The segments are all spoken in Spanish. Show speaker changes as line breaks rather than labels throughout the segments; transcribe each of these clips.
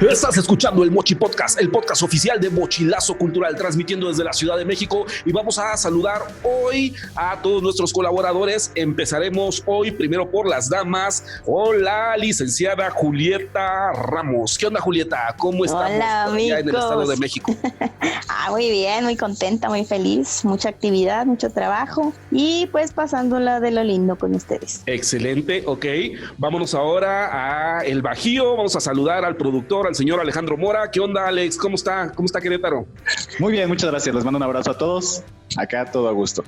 Estás escuchando el Mochi Podcast, el podcast oficial de Mochilazo Cultural, transmitiendo desde la Ciudad de México, y vamos a saludar hoy a todos nuestros colaboradores. Empezaremos hoy primero por las damas, con la licenciada Julieta Ramos. ¿Qué onda, Julieta? ¿Cómo estamos?
Hola, amigos.
En el Estado de México?
Muy bien, muy contenta, muy feliz, mucha actividad, mucho trabajo y pues pasándola de lo lindo con ustedes.
Excelente, ok. Vámonos ahora a El Bajío. Vamos a saludar al productor, al señor Alejandro Mora. ¿Qué onda, Alex? ¿Cómo está? ¿Cómo está Querétaro?
Muy bien, muchas gracias. Les mando un abrazo a todos. Acá todo a gusto.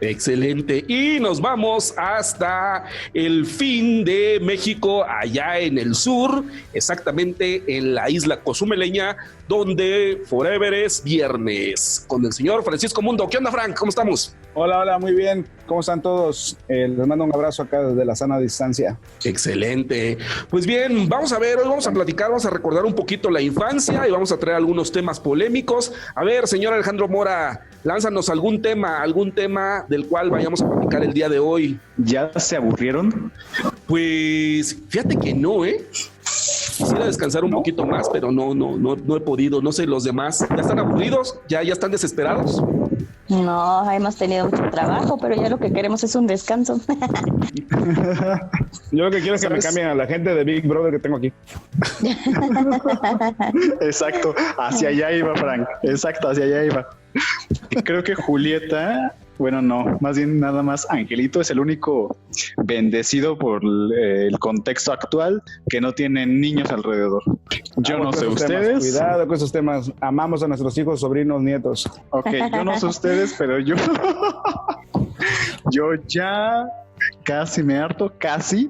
Excelente. Y nos vamos hasta el fin de México, allá en el sur, exactamente en la isla Cozumeleña, donde forever es viernes, con el señor Francisco Mundo. ¿Qué onda, Frank? ¿Cómo estamos?
Hola, muy bien. ¿Cómo están todos? Les mando un abrazo acá desde la sana distancia.
Excelente. Pues bien, vamos a ver, hoy vamos a platicar, vamos a recordar un poquito la infancia y vamos a traer algunos temas polémicos. A ver, señor Alejandro Mora, lánzanos algún tema del cual vayamos a platicar el día de hoy.
¿Ya se aburrieron?
Pues fíjate que no, quisiera descansar un poquito más, pero no he podido. No sé, los demás, ¿ya están aburridos? ¿Ya están desesperados?
No, hemos tenido mucho trabajo, pero ya lo que queremos es un descanso.
Yo lo que quiero es que me cambien a la gente de Big Brother que tengo aquí.
Exacto, hacia allá iba, Frank. Exacto, hacia allá iba. Creo que Julieta, bueno, no, más bien nada más Angelito es el único bendecido por el contexto actual que no tiene niños alrededor. Yo no sé ustedes.
Cuidado con esos temas. Amamos a nuestros hijos, sobrinos, nietos.
Ok, yo no sé ustedes, pero yo ya casi me harto,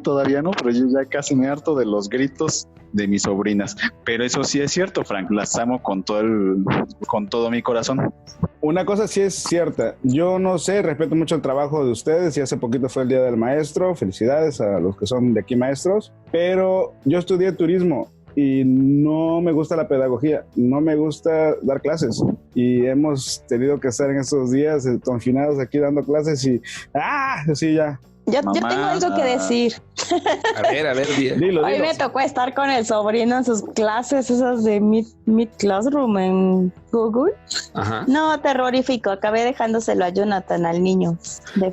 todavía no, pero yo ya casi me harto de los gritos de mis sobrinas. Pero eso sí es cierto, Frank, las amo con todo mi corazón.
Una cosa sí es cierta, yo no sé, respeto mucho el trabajo de ustedes y hace poquito fue el Día del Maestro, felicidades a los que son de aquí maestros, pero yo estudié turismo y no me gusta la pedagogía, no me gusta dar clases y hemos tenido que estar en estos días confinados aquí dando clases y así ya.
Yo tengo algo que decir.
A ver, dilo.
Hoy me tocó estar con el sobrino en sus clases, esas de Meet Classroom en Google.
Ajá.
No, terrorífico. Acabé dejándoselo a Jonathan, al niño.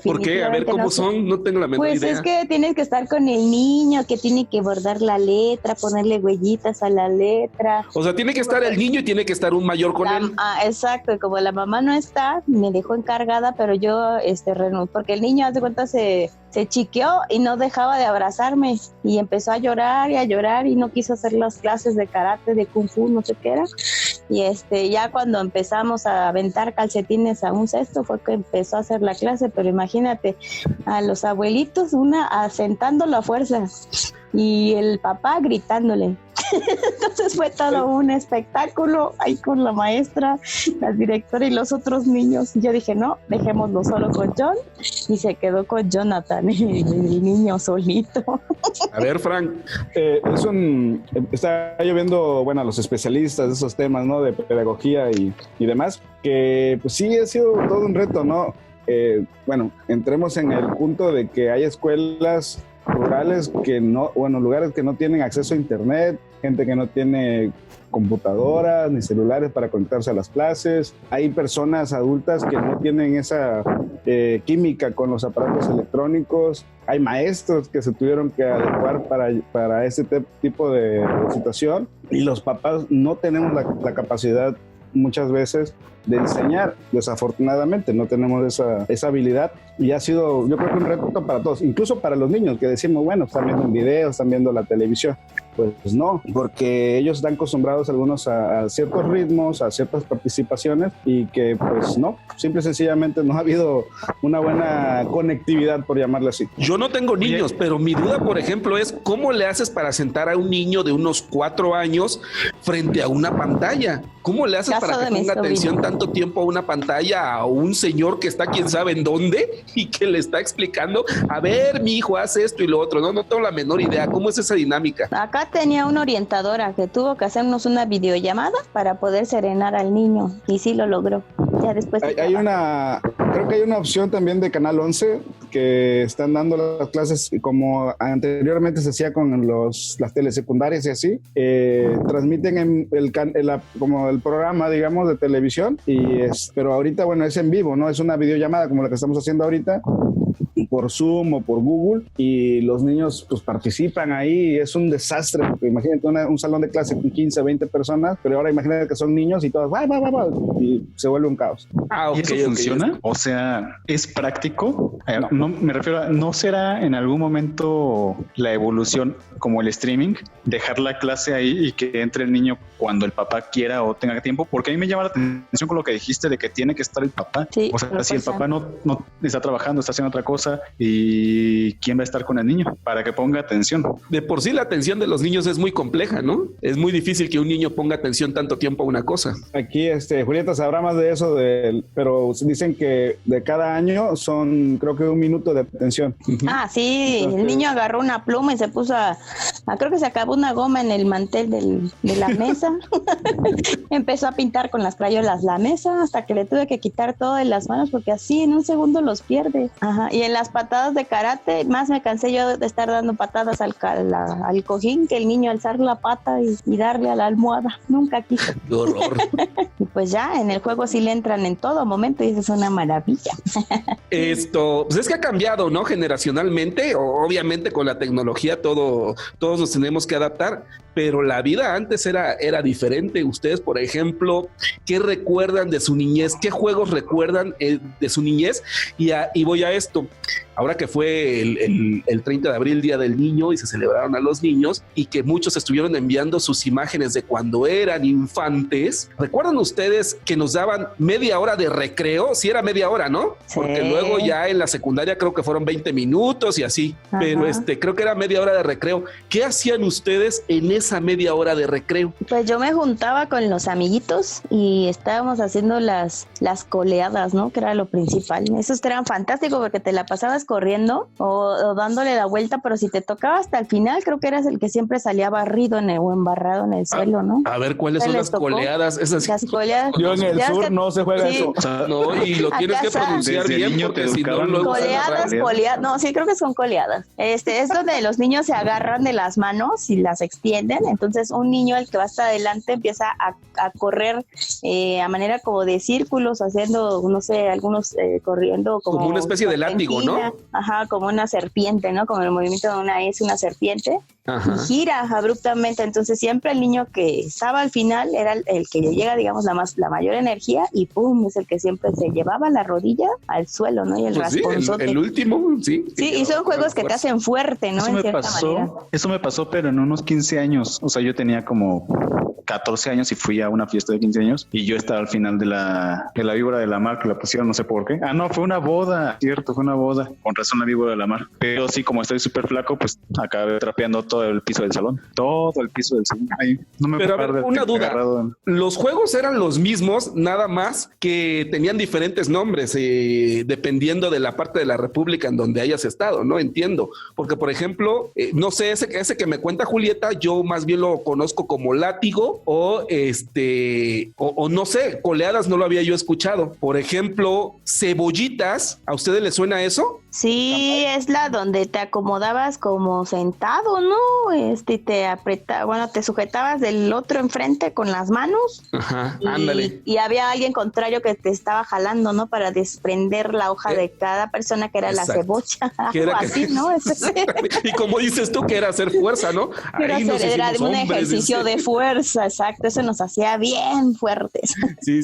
¿Por qué? A ver, ¿cómo son? No tengo la menor idea.
Pues es que tienes que estar con el niño, que tiene que bordar la letra, ponerle huellitas a la letra.
O sea, tiene que estar el niño y tiene que estar un mayor con él.
Exacto. Y como la mamá no está, me dejó encargada, pero yo renuncio, porque el niño, haz de cuenta, se chiqueó y no dejaba de abrazarme y empezó a llorar y no quiso hacer las clases de karate, de kung fu, no sé qué era. Y ya cuando empezamos a aventar calcetines a un cesto fue que empezó a hacer la clase, pero imagínate a los abuelitos, una asentándolo a fuerza y el papá gritándole. Entonces fue todo un espectáculo ahí con la maestra, la directora y los otros niños. Yo dije, no, dejémoslo solo con John, y se quedó con Jonathan, el niño solito.
A ver, Frank.
Está lloviendo, bueno, a los especialistas de esos temas, ¿no? De pedagogía y demás, que pues sí ha sido todo un reto, ¿no? Entremos en el punto de que hay escuelas rurales lugares que no tienen acceso a internet, gente que no tiene computadoras ni celulares para conectarse a las clases. Hay personas adultas que no tienen esa química con los aparatos electrónicos. Hay maestros que se tuvieron que adecuar para ese tipo de situación, y los papás no tenemos la capacidad muchas veces de enseñar. Desafortunadamente no tenemos esa habilidad, y ha sido, yo creo que un reto para todos, incluso para los niños, que decimos, bueno, están viendo videos, están viendo la televisión. Pues no, porque ellos están acostumbrados algunos a ciertos ritmos, a ciertas participaciones, y que pues no, simple y sencillamente no ha habido una buena conectividad, por llamarlo así.
Yo no tengo niños, pero mi duda, por ejemplo, es ¿cómo le haces para sentar a un niño de unos 4 años frente a una pantalla? ¿Cómo le haces para que ponga atención tanto tiempo a una pantalla, a un señor que está quién sabe en dónde y que le está explicando, a ver, mi hijo, haz esto y lo otro? No tengo la menor idea. ¿Cómo es esa dinámica?
Acá tenía una orientadora que tuvo que hacernos una videollamada para poder serenar al niño, y sí lo logró. Ya después
creo que hay una opción también de Canal 11 que están dando las clases como anteriormente se hacía con las telesecundarias y así, transmiten en como el programa, digamos, de televisión, pero ahorita, bueno, es en vivo, ¿no? Es una videollamada como la que estamos haciendo ahorita, por Zoom o por Google, y los niños pues participan ahí, y es un desastre, porque imagínate un salón de clase con 15, 20 personas, pero ahora imagínate que son niños y todos y se vuelve un caos.
¿Y eso funciona? O sea, ¿es práctico? No, me refiero a, ¿no será en algún momento la evolución como el streaming, dejar la clase ahí y que entre el niño cuando el papá quiera o tenga tiempo? Porque a mí me llama la atención con lo que dijiste de que tiene que estar el papá.
Sí,
o sea, si el papá no está trabajando, está haciendo otra cosa, ¿y quién va a estar con el niño para que ponga atención?
De por sí la atención de los niños es muy compleja, ¿no? Es muy difícil que un niño ponga atención tanto tiempo a una cosa.
Aquí Julieta sabrá más de eso, pero dicen que de cada año son creo que 1 minuto de atención.
Ah, sí, entonces, el niño agarró una pluma y se puso creo que se acabó una goma en el mantel de la mesa. Empezó a pintar con las crayolas la mesa hasta que le tuve que quitar todo de las manos porque así en un segundo los pierde. Ajá. Y en las patadas de karate, más me cansé yo de estar dando patadas al cojín que el niño alzar la pata y darle a la almohada. Nunca quiso.
¡Qué horror!
Y pues ya, en el juego sí le entran en todo momento y eso es una maravilla.
Pues es que ha cambiado, ¿no? Generacionalmente, obviamente con la tecnología todos nos tenemos que adaptar, pero la vida antes era diferente. Ustedes, por ejemplo, ¿qué recuerdan de su niñez? ¿Qué juegos recuerdan de su niñez? Y voy a esto. Ahora que fue el 30 de abril, Día del Niño, y se celebraron a los niños, y que muchos estuvieron enviando sus imágenes de cuando eran infantes, ¿recuerdan ustedes que nos daban media hora de recreo? Sí, era media hora, ¿no?
Sí.
Porque luego ya en la secundaria creo que fueron 20 minutos y así. Ajá. Pero creo que era media hora de recreo. ¿Qué hacían ustedes en esa media hora de recreo?
Pues yo me juntaba con los amiguitos y estábamos haciendo las coleadas, ¿no? Que era lo principal. Esos eran fantásticos porque te la pasabas corriendo o dándole la vuelta, pero si te tocaba hasta el final, creo que eras el que siempre salía barrido o embarrado en el suelo, ¿no?
A ver, ¿cuáles son las coleadas?
Las coleadas.
Yo en el sur no se juega eso.
O sea, no, y lo tienes que pronunciar bien porque si no luego
coleadas, no, sí, creo que son coleadas. Es donde los niños se agarran de las manos y las extienden, entonces un niño, el que va hasta adelante, empieza a correr a manera como de círculos, haciendo, no sé, algunos corriendo como
una especie de látigo, ¿no?
Ajá, como una serpiente, ¿no? Como el movimiento de una serpiente. Ajá. Y gira abruptamente, entonces siempre el niño que estaba al final era el que le llega, digamos, la mayor energía y ¡pum! Es el que siempre se llevaba la rodilla al suelo, ¿no? Y el rasponzote.
Sí, el último, sí.
Sí, y son juegos que te hacen fuerte, ¿no?
Eso me pasó, pero en unos 15 años, o sea, yo tenía como 14 años y fui a una fiesta de 15 años y yo estaba al final de la víbora de la mar, que la pusieron, no sé por qué. No, fue una boda, cierto, fue una boda. Con razón la víbora de la mar. Pero sí, como estoy súper flaco, pues acabé trapeando todo el piso del salón. Todo el piso del salón. Ahí, no me
Pero a ver, una duda. Los juegos eran los mismos, nada más que tenían diferentes nombres dependiendo de la parte de la República en donde hayas estado, ¿no? Entiendo. Porque, por ejemplo, no sé, ese que me cuenta Julieta, yo más bien lo conozco como látigo o no sé, coleadas no lo había yo escuchado. Por ejemplo, cebollitas, ¿a ustedes les suena eso?
Sí, es la donde te acomodabas como sentado, ¿no? Te apretaba, bueno, te sujetabas del otro enfrente con las manos.
Ajá, ándale.
Y había alguien contrario que te estaba jalando, ¿no? Para desprender la hoja de cada persona, que era exacto. La cebolla. Algo así, ¿no?
Y como dices tú, que era hacer fuerza, ¿no?
Era un ejercicio de fuerza, exacto. Eso nos hacía bien fuertes.
Sí.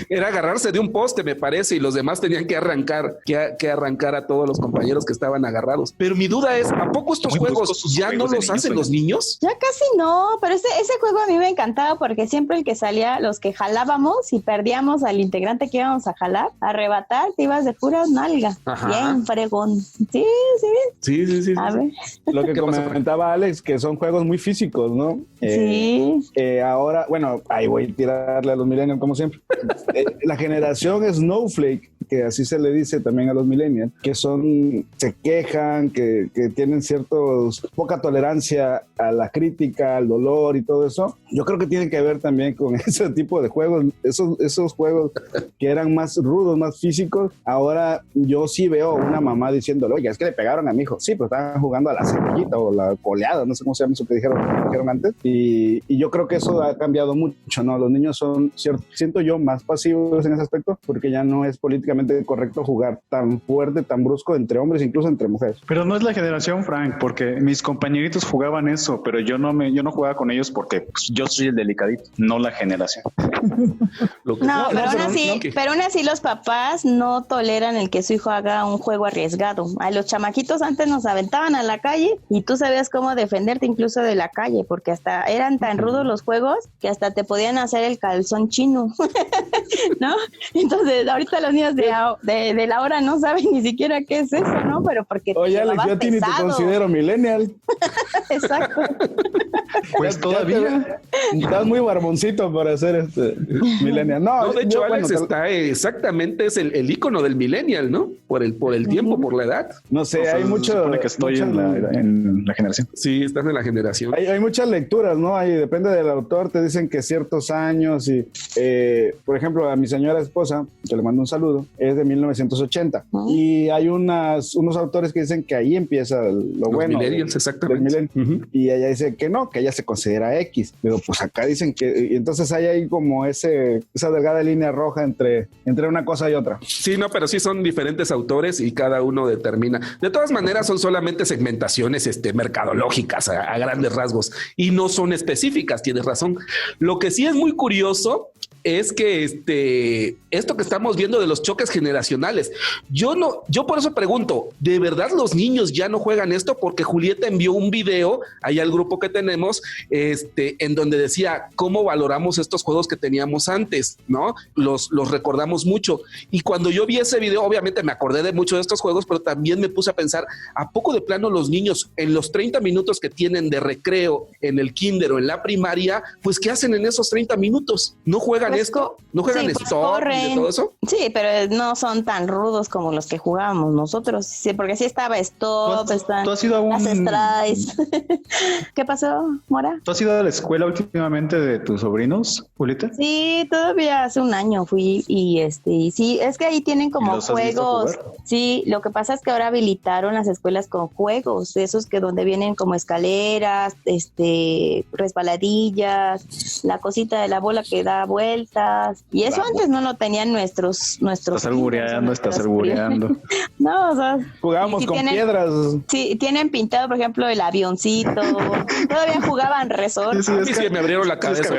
Era agarrarse de un poste, me parece, y los demás tenían que arrancar a todos los compañeros que estaban agarrados. Pero mi duda es, ¿a poco estos juegos ya no los hacen los niños?
Ya casi no, pero ese juego a mí me encantaba porque siempre el que salía, los que jalábamos y perdíamos al integrante que íbamos a jalar, a arrebatar, te ibas de pura nalga. Ajá. Bien fregón. Sí. A ver.
Lo que comentaba Alex, que son juegos muy físicos, ¿no?
Sí.
Ahora, bueno, ahí voy a tirarle a los millennials como siempre. La generación Snowflake, que así se le dice también a los millennials, que se quejan, que tienen poca tolerancia a la crítica, al dolor y todo eso, yo creo que tiene que ver también con ese tipo de juegos, esos juegos que eran más rudos, más físicos. Ahora yo sí veo una mamá diciéndole, oye, es que le pegaron a mi hijo. Sí, pero estaban jugando a la cebollita o la coleada, no sé cómo se llama eso que dijeron antes. Y yo creo que eso ha cambiado mucho, ¿no? Los niños son, siento yo, más pasivos en ese aspecto, porque ya no es políticamente correcto jugar tan fuerte, tan brusco entre hombres, incluso entre mujeres.
Pero no es la generación, Frank, porque mis compañeritos jugaban eso, pero yo no jugaba con ellos porque pues, yo soy el delicadito, no la generación.
Pero aún así los papás no toleran el que su hijo haga un juego arriesgado. A los chamaquitos antes nos aventaban a la calle y tú sabías cómo defenderte incluso de la calle, porque hasta eran tan rudos los juegos que hasta te podían hacer el calzón chino, ¿no? Entonces ahorita los niños de la hora no saben ni siquiera qué es eso, ¿no? Pero porque
oye, Alex, yo a ti ni te considero millennial.
Exacto.
Pues todavía
estás muy barboncito para ser millennial. No,
de hecho, Alex está exactamente, es el ícono del millennial, ¿no? Por el tiempo, por la edad.
No sé, hay mucho. Se
supone que estoy en la generación.
Sí, estás en la generación.
Hay muchas lecturas, ¿no? Ahí depende del autor, te dicen que ciertos años y, por ejemplo, a mi señora esposa, que le mando un saludo, es de 1980. Y hay unos autores que dicen que ahí empieza lo
los
bueno.
Millennials, exactamente.
Y ella dice que no, que ella se considera X. Pero pues acá dicen que, y entonces hay como esa delgada línea roja entre una cosa y otra.
Sí, no, pero sí son diferentes autores y cada uno determina. De todas maneras, son solamente segmentaciones mercadológicas a grandes rasgos y no son específicas, tienes razón. Lo que sí es muy curioso es que esto que estamos viendo de los choques generacionales, yo por eso pregunto, ¿de verdad los niños ya no juegan esto? Porque Julieta envió un video ahí al grupo que tenemos, en donde decía cómo valoramos estos juegos que teníamos antes, ¿no? Los recordamos mucho. Y cuando yo vi ese video, obviamente me acordé de muchos de estos juegos, pero también me puse a pensar, ¿a poco de plano los niños en los 30 minutos que tienen de recreo en el kinder o en la primaria, pues ¿qué hacen en esos 30 minutos? ¿No juegan esto? ¿No juegan stop y de todo eso?
Sí, pero no son tan rudos como los que jugábamos nosotros. Sí, porque sí estaba stop,
¿Tú has ido a
las strikes. ¿Qué pasó, Mora?
¿Tú has ido a la escuela últimamente de tus sobrinos, Julieta?
Sí, todavía hace un año fui y sí, es que ahí tienen como juegos. Sí, lo que pasa es que ahora habilitaron las escuelas con juegos, esos que donde vienen como escaleras, resbaladillas, la cosita de la bola que da vueltas, y eso antes no lo tenían nuestros. Estás
albureando.
No, o sea,
jugábamos con piedras. Sí,
tienen pintado, por ejemplo, el avioncito. Todavía jugaban resorte.
Sí, me abrieron la cabeza.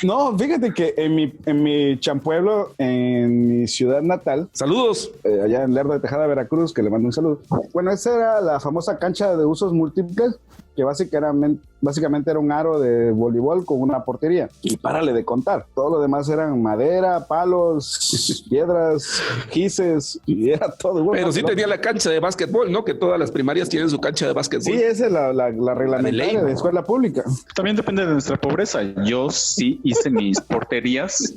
No, fíjate que en mi champueblo, en mi ciudad natal.
Saludos.
Allá en Lerdo de Tejada, Veracruz, que le mando un saludo. Bueno, esa era la famosa cancha de usos múltiples, que básicamente era un aro de voleibol con una portería. Y párale de contar. Todo lo demás eran madera, palos, piedras, gises, y era todo. Bueno,
pero sí tenía la cancha de básquetbol, ¿no? Que todas las primarias tienen su cancha de básquetbol.
Sí, esa es la reglamentaria de escuela pública.
También depende de nuestra pobreza. Yo sí hice mis porterías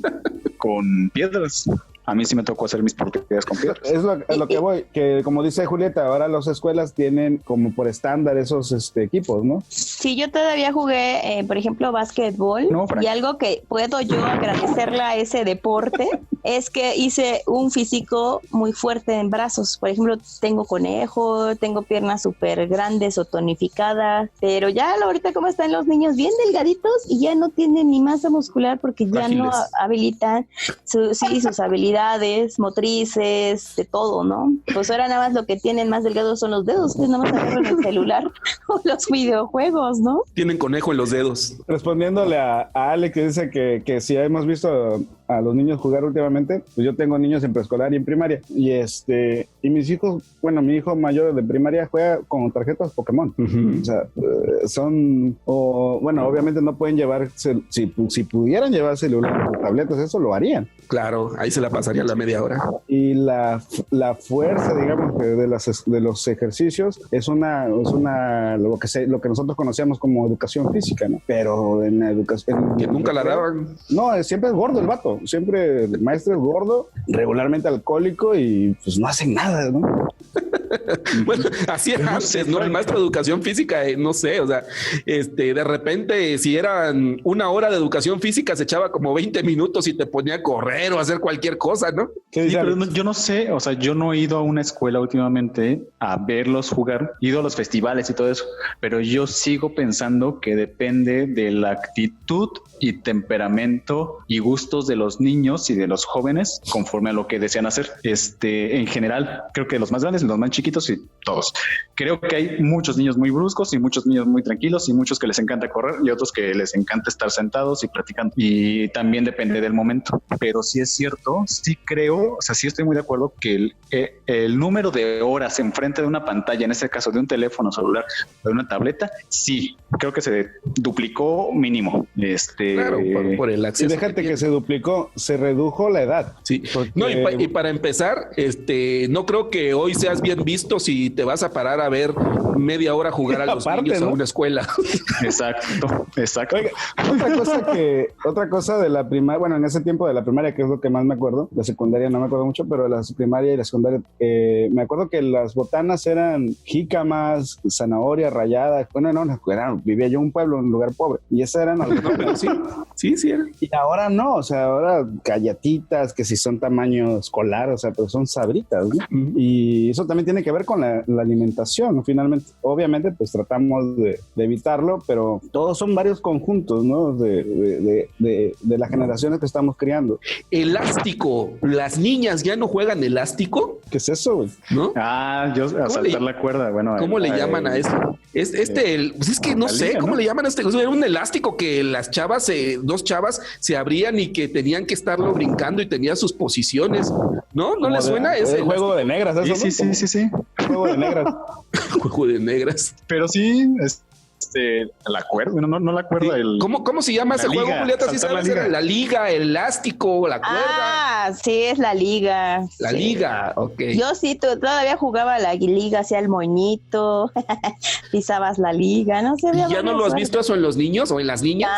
con piedras. A mí sí me tocó hacer mis porterías con piedras.
Es lo que voy, que como dice Julieta, ahora las escuelas tienen como por estándar esos equipos, ¿no?
Sí, yo todavía jugué, por ejemplo, básquetbol, y algo que puedo yo agradecerle a ese deporte es que hice un físico muy fuerte en brazos. Por ejemplo, tengo conejo, tengo piernas súper grandes o tonificadas, pero ya ahorita como están los niños bien delgaditos y ya no tienen ni masa muscular porque ya no habilitan sus habilidades motrices, de todo, ¿no? Pues ahora nada más lo que tienen más delgados son los dedos, pues nada más agarran el celular o los videojuegos, ¿no?
Tienen conejo en los dedos.
Respondiéndole a Ale, que dice que si hemos visto a los niños jugar últimamente, pues yo tengo niños en preescolar y en primaria, y mis hijos, bueno, mi hijo mayor de primaria juega con tarjetas Pokémon. O sea, bueno, obviamente no pueden llevar, si pudieran llevar celular o tabletas, eso lo harían.
Claro, ahí se la pasaría la media hora.
Y la fuerza, digamos, de los ejercicios es lo que nosotros conocíamos como educación física, ¿no? Pero en la educación...
Que nunca la daban.
No, siempre es gordo el vato. Siempre el maestro es gordo, regularmente alcohólico y pues no hacen nada, ¿no?
Bueno, así era antes, ¿no? El maestro de educación física, no sé, o sea, de repente, si eran una hora de educación física, se echaba como 20 minutos y te ponía a correr o a hacer cualquier cosa, ¿no?
Sí, pero yo no sé, o sea, yo no he ido a una escuela últimamente a verlos jugar, he ido a los festivales y todo eso, pero yo sigo pensando que depende de la actitud y temperamento y gustos de los niños y de los jóvenes conforme a lo que desean hacer. En general, creo que los más grandes, los más chiquitos y todos. Creo que hay muchos niños muy bruscos y muchos niños muy tranquilos y muchos que les encanta correr y otros que les encanta estar sentados y practicando. Y también depende del momento. Pero sí es cierto, sí creo, o sea, sí estoy muy de acuerdo que el número de horas enfrente de una pantalla, en este caso de un teléfono celular o de una tableta, sí, creo que se duplicó mínimo.
Claro, por el acceso.
Y déjate que se duplicó, se redujo la edad.
Sí. Porque... No, y para empezar, no creo que hoy seas bien visto si te vas a parar a ver media hora jugar a los niños, ¿no? A una escuela.
Exacto.
Oiga, otra cosa de la primaria, bueno, en ese tiempo de la primaria, que es lo que más me acuerdo, la secundaria no me acuerdo mucho, pero la primaria y la secundaria, me acuerdo que las botanas eran jícamas, zanahoria rallada. Bueno, no, vivía yo en un pueblo, en un lugar pobre, y esas eran algo. Sí. Y ahora no, o sea, ahora galletitas que si son tamaño escolar, o sea, pero son sabritas, ¿no? Y eso también tiene que ver con la alimentación, ¿no? Finalmente, obviamente, pues tratamos de evitarlo, pero todos son varios conjuntos, ¿no? De las generaciones que estamos criando.
Elástico, las niñas ya no juegan elástico.
¿Qué es eso, güey?
¿No?
Yo a saltar la cuerda, bueno.
¿Cómo le llaman a eso? Pues es que no sé cómo le llaman a este. Era un elástico que las chavas, dos chavas se abrían y que tenían que estarlo brincando y tenía sus posiciones. ¿No? ¿No le suena ese?
El juego de negras, eso.
Sí.
Juego de negras.
Juego de negras.
Pero sí, la cuerda, no la cuerda.
Sí. ¿Cómo se llama ese juego, Julieta? ¿Sí sabes? La liga, el elástico, la cuerda.
Ah, sí, es la liga.
La liga, ok.
Yo sí, todavía jugaba la liga, hacía el moñito, pisabas la liga, no sé.
¿Y ya no lo has visto eso en los niños o en las niñas?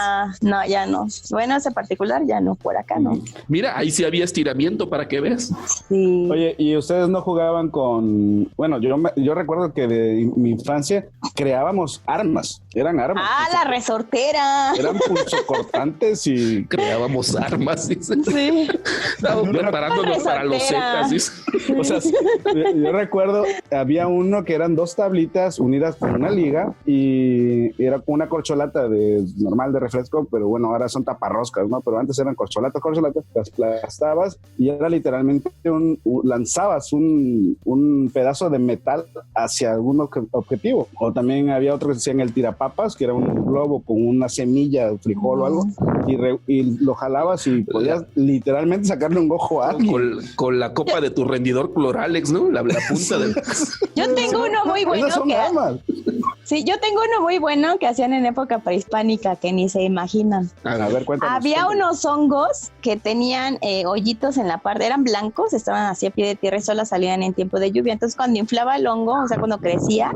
No, ya no. Bueno, ese particular ya no, por acá no.
Mira, ahí sí había estiramiento para que veas.
Sí.
Oye, ¿y ustedes no jugaban con...? Bueno, yo recuerdo que de mi infancia creábamos armas. Eran armas.
La resortera.
Eran punzocortantes y
creábamos armas.
Sí.
Estábamos preparándonos para los Zetas.
O sea, yo recuerdo, había uno que eran 2 tablitas unidas por una liga y era como una corcholata normal de refresco, pero bueno, ahora son taparroscas, ¿no? Pero antes eran corcholatas, las aplastabas y era literalmente lanzabas un pedazo de metal hacia algún objetivo. O también había otro que decían el tirapapas, que era un globo con una semilla, frijol o algo, y lo jalabas y podías literalmente sacarle un ojo a alguien.
Con la copa de tu rendidor Cloralex, ¿no? La punta del...
Yo tengo uno muy bueno Sí, yo tengo uno muy bueno que hacían en época prehispánica que ni se imaginan.
A ver, cuéntanos.
Había unos hongos que tenían hoyitos en la parte, eran blancos, estaban así a pie de tierra y solo salían en tiempo de lluvia. Entonces, cuando inflaba el hongo, o sea, cuando crecía,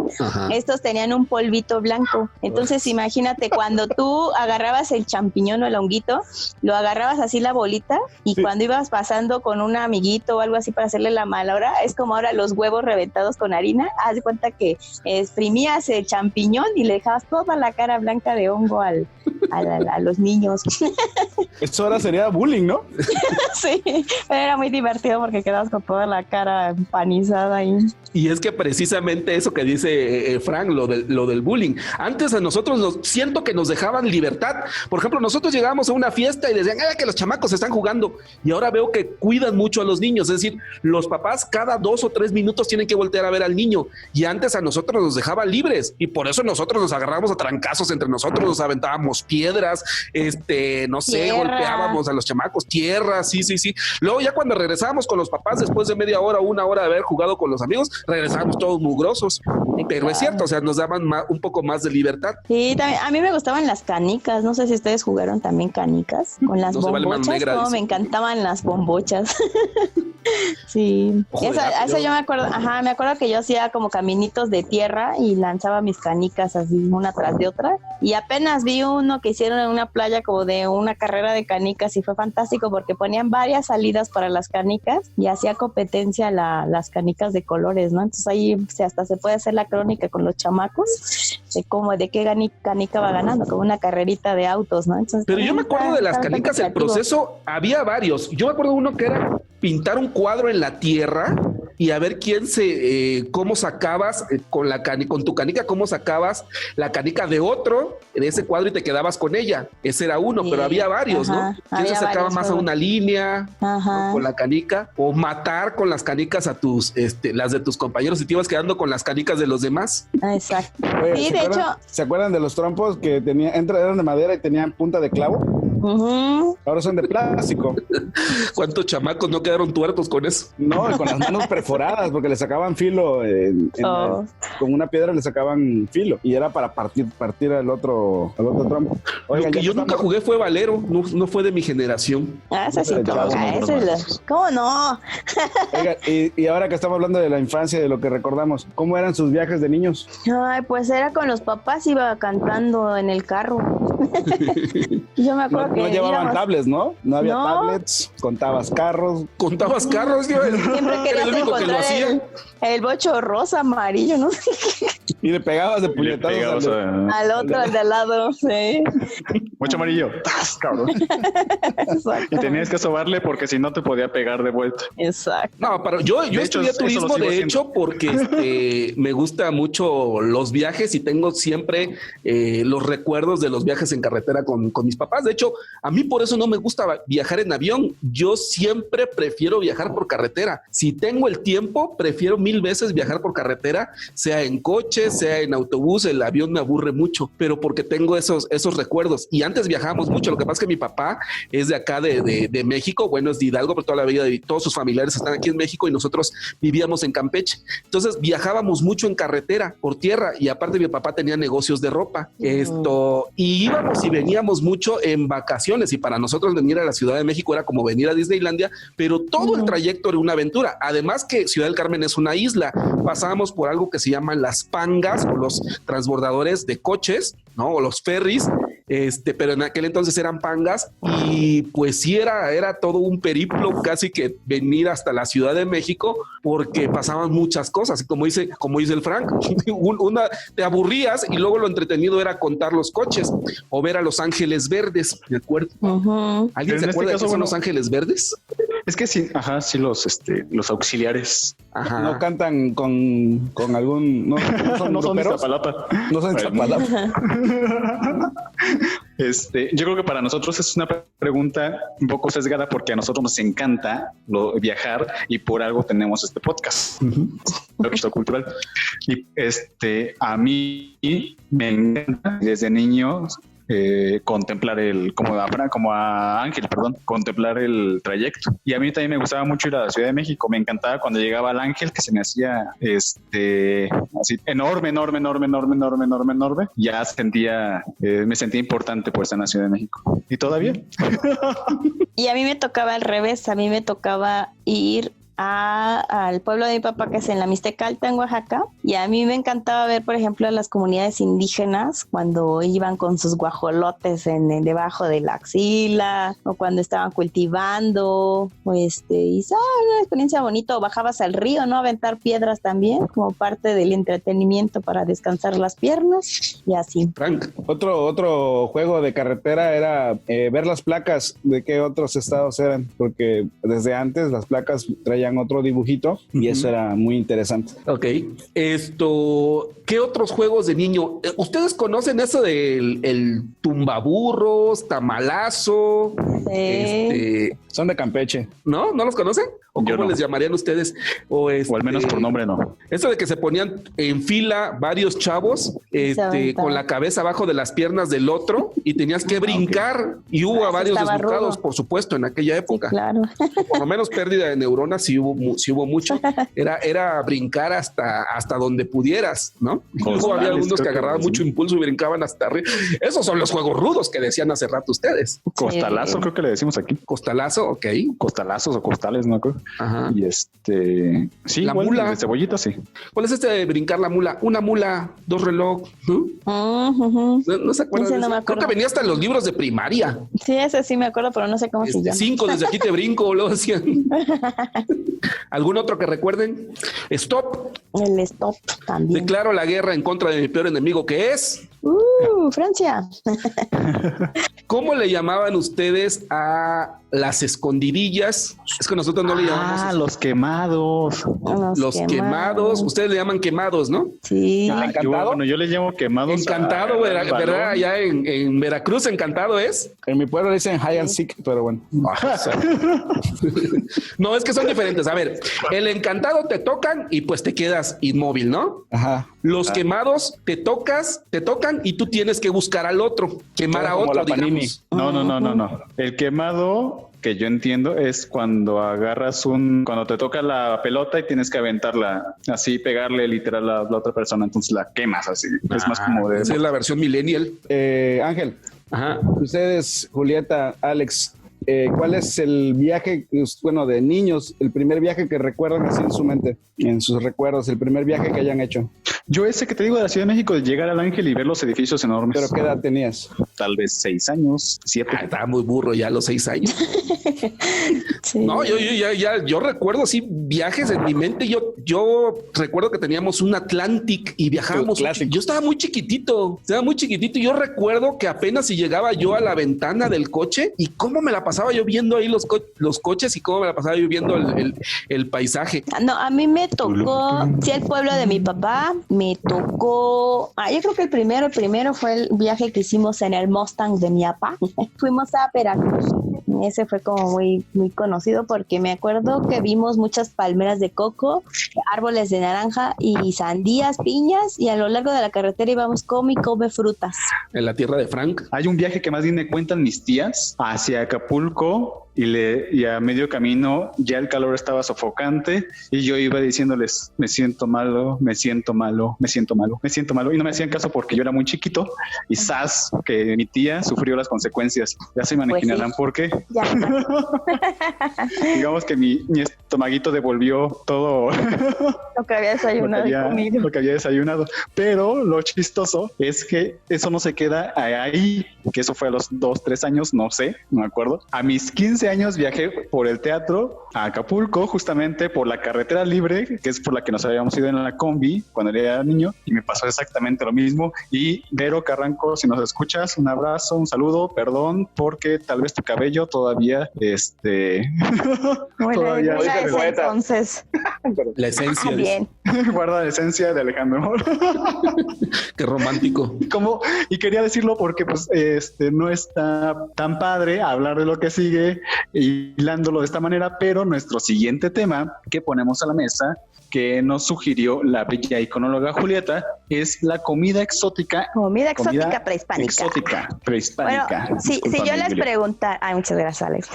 estos tenían un polvito blanco. Entonces, imagínate, cuando tú agarrabas el champiñón o el honguito, lo agarrabas así la bolita y cuando ibas pasando con un amiguito o algo así para hacerle la mala hora, es como ahora los huevos reventados con harina. Haz de cuenta que exprimías el champiñón y le dejabas toda la cara blanca de hongo a los niños.
Eso ahora sería bullying, ¿no?
Sí, pero era muy divertido porque quedabas con toda la cara empanizada ahí.
Y es que precisamente eso que dice Frank, lo del bullying. Antes a nosotros siento que nos dejaban libertad. Por ejemplo, nosotros llegábamos a una fiesta y decían, que los chamacos están jugando. Y ahora veo que cuidan mucho a los niños. Es decir, los papás cada 2 o 3 minutos tienen que voltear a ver al niño. Y antes a nosotros nos dejaban libres. Y por eso nosotros nos agarrábamos a trancazos entre nosotros, nos aventábamos piedras, no sé, golpeábamos a los chamacos, tierra, sí. Luego ya cuando regresábamos con los papás, después de media hora o 1 hora de haber jugado con los amigos, regresábamos todos mugrosos. Pero es cierto, o sea, nos daban un poco más de libertad.
Sí, también, a mí me gustaban las canicas, no sé si ustedes jugaron también canicas, con las bombochas, me encantaban las bombochas. Sí, eso yo me acuerdo, me acuerdo que yo hacía como caminitos de tierra y lanzaba mis canicas así una tras de otra, y apenas vi uno que hicieron en una playa como de una carrera de canicas y fue fantástico porque ponían varias salidas para las canicas y hacía competencia las canicas de colores, ¿no? Entonces ahí hasta se puede hacer la crónica con los chamacos de qué canica va ganando, como una carrerita de autos, ¿no? Entonces,
pero yo me acuerdo de las canicas, el proceso, había varios. Yo me acuerdo uno que era pintar un cuadro en la tierra y a ver cómo sacabas con tu canica, cómo sacabas la canica de otro en ese cuadro y te quedabas con ella. Ese era uno, sí, pero había varios, ¿no? ¿Quién se sacaba más a una línea, ¿no? Con la canica? O matar con las canicas a las de tus compañeros y te ibas quedando con las canicas de los demás.
Exacto.
Oye,
sí, de hecho.
¿Se acuerdan de los trompos que eran de madera y tenían punta de clavo? Ahora son de plástico.
¿Cuántos chamacos no quedaron tuertos con eso?
No, con las manos perforadas porque le sacaban filo con una piedra le sacaban filo y era para partir al otro trompo.
Oigan, lo que yo nunca jugué fue valero, no fue de mi generación.
Ese sí, ¿cómo no?
Oigan, y ahora que estamos hablando de la infancia, de lo que recordamos, ¿cómo eran sus viajes de niños?
Ay, pues era con los papás, iba cantando en el carro. Yo me acuerdo
no llevaban tablets, ¿no? No había tablets, contabas carros.
¿Contabas carros? Yo
siempre querías encontrar el bocho rosa, amarillo, ¿no?
Y le pegabas de puñetazos
al otro, al de al lado, sí.
Bocho amarillo, cabrón. Y tenías que sobarle porque si no te podía pegar de vuelta.
Exacto.
No, pero yo estudié turismo, de hecho, porque me gusta mucho los viajes y tengo siempre los recuerdos de los viajes en carretera con mis papás. De hecho, a mí por eso no me gusta viajar en avión. Yo siempre prefiero viajar por carretera. Si tengo el tiempo, prefiero 1000 veces viajar por carretera, sea en coche, sea en autobús. El avión me aburre mucho, pero porque tengo esos recuerdos. Y antes viajábamos mucho. Lo que pasa es que mi papá es de acá de México, bueno, es de Hidalgo, pero toda la vida todos sus familiares están aquí en México y nosotros vivíamos en Campeche. Entonces viajábamos mucho en carretera, por tierra, y aparte mi papá tenía negocios de ropa. Y íbamos y veníamos mucho en vacaciones, y para nosotros venir a la Ciudad de México era como venir a Disneylandia, pero todo el trayecto era una aventura. Además que Ciudad del Carmen es una isla, pasábamos por algo que se llaman las pangas o los transbordadores de coches, ¿no? O los ferries, pero en aquel entonces eran pangas y pues sí era todo un periplo, casi que venir hasta la Ciudad de México, porque pasaban muchas cosas. Como dice el Frank, te aburrías y luego lo entretenido era contar los coches o ver a los Ángeles Verdes, ¿de acuerdo? ¿Alguien se acuerda de qué son los Ángeles Verdes?
Es que sí, sí, los auxiliares.
Ajá. No cantan con algún... No son de Iztapalapa. No son de Iztapalapa.
Yo creo que para nosotros es una pregunta un poco sesgada porque a nosotros nos encanta viajar y por algo tenemos este podcast. Lo que es cultural. Y a mí me encanta desde niño contemplar contemplar el trayecto. Y a mí también me gustaba mucho ir a la Ciudad de México. Me encantaba cuando llegaba al Ángel, que se me hacía así enorme. Ya me sentía importante por estar en la Ciudad de México. ¿Y todavía?
Y a mí me tocaba al revés. A mí me tocaba ir al pueblo de mi papá, que es en la Mixteca Alta, en Oaxaca, y a mí me encantaba ver, por ejemplo, a las comunidades indígenas cuando iban con sus guajolotes debajo de la axila, o cuando estaban cultivando, y una experiencia bonita. O bajabas al río, ¿no? A aventar piedras también, como parte del entretenimiento para descansar las piernas, y así.
Frank,
otro juego de carretera era ver las placas de qué otros estados eran, porque desde antes las placas traían otro dibujito y eso era muy interesante.
Ok. ¿Qué otros juegos de niño? ¿Ustedes conocen eso del tumbaburros, tamalazo?
Sí.
Son de Campeche.
¿No? ¿No los conocen? ¿O
yo
cómo
no
les llamarían ustedes? O
al menos por nombre no.
Eso de que se ponían en fila varios chavos con la cabeza abajo de las piernas del otro y tenías que brincar y hubo varios desnucados, por supuesto, en aquella época.
Sí, claro.
Por lo menos pérdida de neuronas sí hubo mucho. Era brincar hasta donde pudieras, ¿no? Luego había algunos que agarraban mucho impulso y brincaban hasta arriba. Esos son los juegos rudos que decían hace rato ustedes.
Costalazo, creo que le decimos aquí.
Costalazo, ok.
Costalazos o costales, ¿no?
Ajá.
Y sí,
la mula.
De cebollita, sí.
¿Cuál es de brincar la mula? Una mula, 2 reloj. ¿No se acuerdan? No creo que venía hasta en los libros de primaria.
Sí, ese sí me acuerdo, pero no sé cómo se llama.
5 desde aquí te brinco, lo decían. ¿Algún otro que recuerden? Stop.
El stop también.
Declaro la guerra en contra de mi peor enemigo, que es
Francia.
¿Cómo le llamaban ustedes a las escondidillas? Es que nosotros no le llamamos eso.
Los quemados.
Los quemados. Ustedes le llaman quemados, ¿no?
Sí.
¿Encantado? Yo le llamo quemados.
Encantado, ¿verdad? Allá en Veracruz, encantado es.
En mi pueblo le dicen hide and seek, pero bueno.
No, es que son diferentes. A ver, el encantado te tocan y pues te quedas inmóvil, ¿no?
Ajá.
Los quemados te tocan y tú tienes que buscar al otro, quemar a otro, digamos.
No. El quemado que yo entiendo es cuando cuando te toca la pelota y tienes que aventarla así, pegarle literal a la otra persona, entonces la quemas así. Es más como de...
Esa es la versión millennial.
Ángel,
ajá.
Ustedes, Julieta, Alex, ¿cuál es el viaje, de niños, el primer viaje que recuerdan así en su mente, en sus recuerdos, el primer viaje que hayan hecho?
Yo ese que te digo de la Ciudad de México, de llegar al Ángel y ver los edificios enormes.
¿Pero qué edad tenías?
Tal vez 6 años, 7.
Estaba muy burro ya a los 6 años.
Sí.
No, yo recuerdo así viajes en mi mente. Yo recuerdo que teníamos un Atlantic y viajábamos. Yo estaba muy chiquitito y yo recuerdo que apenas si llegaba yo a la ventana del coche y cómo me la pasaba yo viendo ahí los coches y cómo me la pasaba yo viendo el paisaje.
No, a mí me tocó, el pueblo de mi papá, me tocó, yo creo que el primero fue el viaje que hicimos en el Mustang de mi papá. Fuimos a Veracruz. Ese fue como muy, muy conocido porque me acuerdo que vimos muchas palmeras de coco, árboles de naranja y sandías, piñas, y a lo largo de la carretera íbamos come frutas.
En la tierra de Frank.
Hay un viaje que más bien me cuentan mis tías hacia Acapulco y a medio camino ya el calor estaba sofocante y yo iba diciéndoles, me siento malo y no me hacían caso porque yo era muy chiquito y que mi tía sufrió las consecuencias. Ya se imaginarán por qué.
Ya.
Digamos que mi estomaguito devolvió todo
lo que había
desayunado. Pero lo chistoso es que eso no se queda ahí, que eso fue a los 2-3 años, no me acuerdo. A mis 15 años viajé por el teatro a Acapulco, justamente por la carretera libre, que es por la que nos habíamos ido en la combi cuando era niño, y me pasó exactamente lo mismo. Y Vero Carranco, si nos escuchas, un abrazo, un saludo, perdón, porque tal vez tu cabello todavía
todavía entonces
la esencia
bien.
Guarda la esencia de Alejandro.
Qué romántico.
Y quería decirlo porque pues no está tan padre hablar de lo que sigue hilándolo de esta manera, pero nuestro siguiente tema que ponemos a la mesa, que nos sugirió la bella iconóloga Julieta, es la comida exótica.
Comida prehispánica.
Prehispánica.
Bueno, si yo les preguntara, muchas gracias, Alex.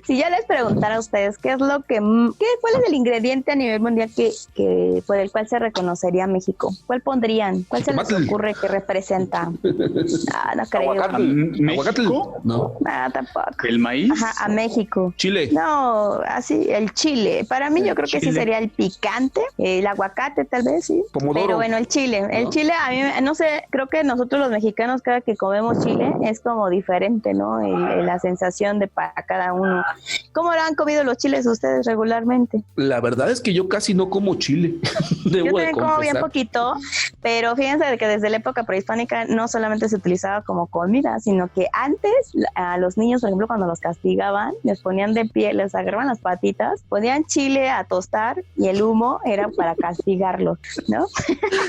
Si yo les preguntara a ustedes cuál es el ingrediente a nivel mundial que por el cual se reconocería México, ¿cuál pondrían? ¿Cuál se les ocurre que representa? No creo.
¿México?
No.
Tampoco.
¿El maíz?
A México.
Chile.
No, así, el chile. Para mí yo creo que sí sería el picante, el aguacate tal vez, sí.
Pomodoro.
Pero bueno, el chile. ¿No? El chile, a mí, no sé, creo que nosotros los mexicanos cada que comemos chile es como diferente, ¿no? La sensación de para cada uno. ¿Cómo lo han comido los chiles ustedes regularmente?
La verdad es que yo casi no como chile.
Yo también como bien poquito, pero fíjense que desde la época prehispánica no solamente se utilizaba como comida, sino que antes a los niños, por ejemplo, cuando los castigaban, les ponían de pie, les agarraban las patitas, ponían chile a tostar y el consumo era para castigarlos, ¿no?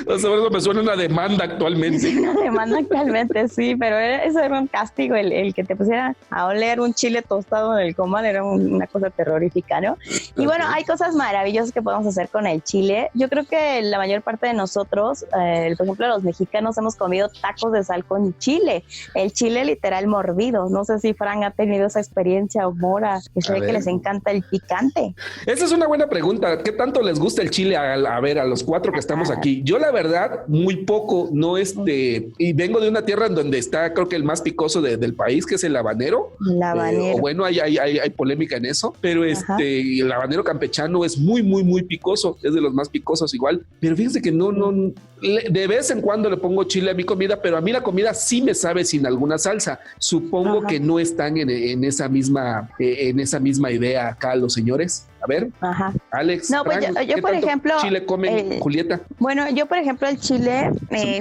O sea, eso me suena una demanda actualmente.
Una demanda actualmente, sí, pero eso era un castigo, el que te pusieran a oler un chile tostado en el comal era una cosa terrorífica, ¿no? Y bueno, hay cosas maravillosas que podemos hacer con el chile. Yo creo que la mayor parte de nosotros, por ejemplo, los mexicanos hemos comido tacos de sal con chile, el chile literal mordido. No sé si Fran ha tenido esa experiencia o Mora, que se ve que les encanta el picante.
Esa es una buena pregunta. ¿Qué tanto les gusta el chile? A ver, a los 4 que estamos aquí. Yo la verdad, muy poco, no y vengo de una tierra en donde está, creo que el más picoso del país, que es el habanero.
El habanero.
Bueno, hay polémica en eso, pero el habanero campechano es muy, muy, muy picoso. Es de los más picosos igual. Pero fíjense que no, de vez en cuando le pongo chile a mi comida, pero a mí la comida sí me sabe sin alguna salsa. Supongo que no están en esa misma idea acá los señores. A ver, Alex.
No, pues yo por ejemplo,
chile comen, Julieta.
Bueno, yo por ejemplo el chile.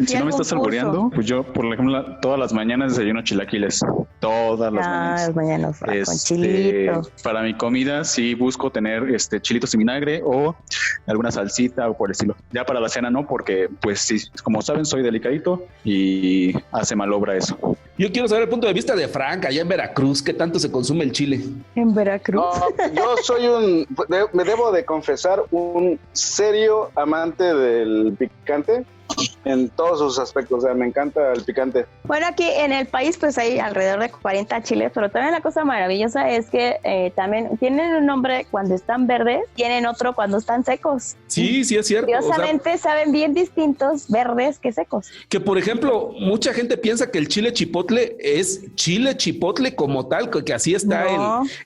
Si no me estás albureando, pues yo por ejemplo todas las mañanas desayuno chilaquiles. Todas las mañanas.
Con chilito.
Para mi comida sí busco tener chilitos en vinagre o alguna salsita o por el estilo. Ya para la cena no, porque pues sí, como saben soy delicadito y hace mal obra eso.
Yo quiero saber el punto de vista de Frank, allá en Veracruz, ¿qué tanto se consume el chile?
¿En Veracruz?
Yo soy me debo de confesar, un serio amante del picante en todos sus aspectos, o sea, me encanta el picante.
Bueno, aquí en el país pues hay alrededor de 40 chiles, pero también la cosa maravillosa es que también tienen un nombre cuando están verdes, tienen otro cuando están secos.
Sí, es cierto.
Curiosamente saben bien distintos verdes que secos.
Que por ejemplo, mucha gente piensa que el chile chipotle es chile chipotle como tal, que así está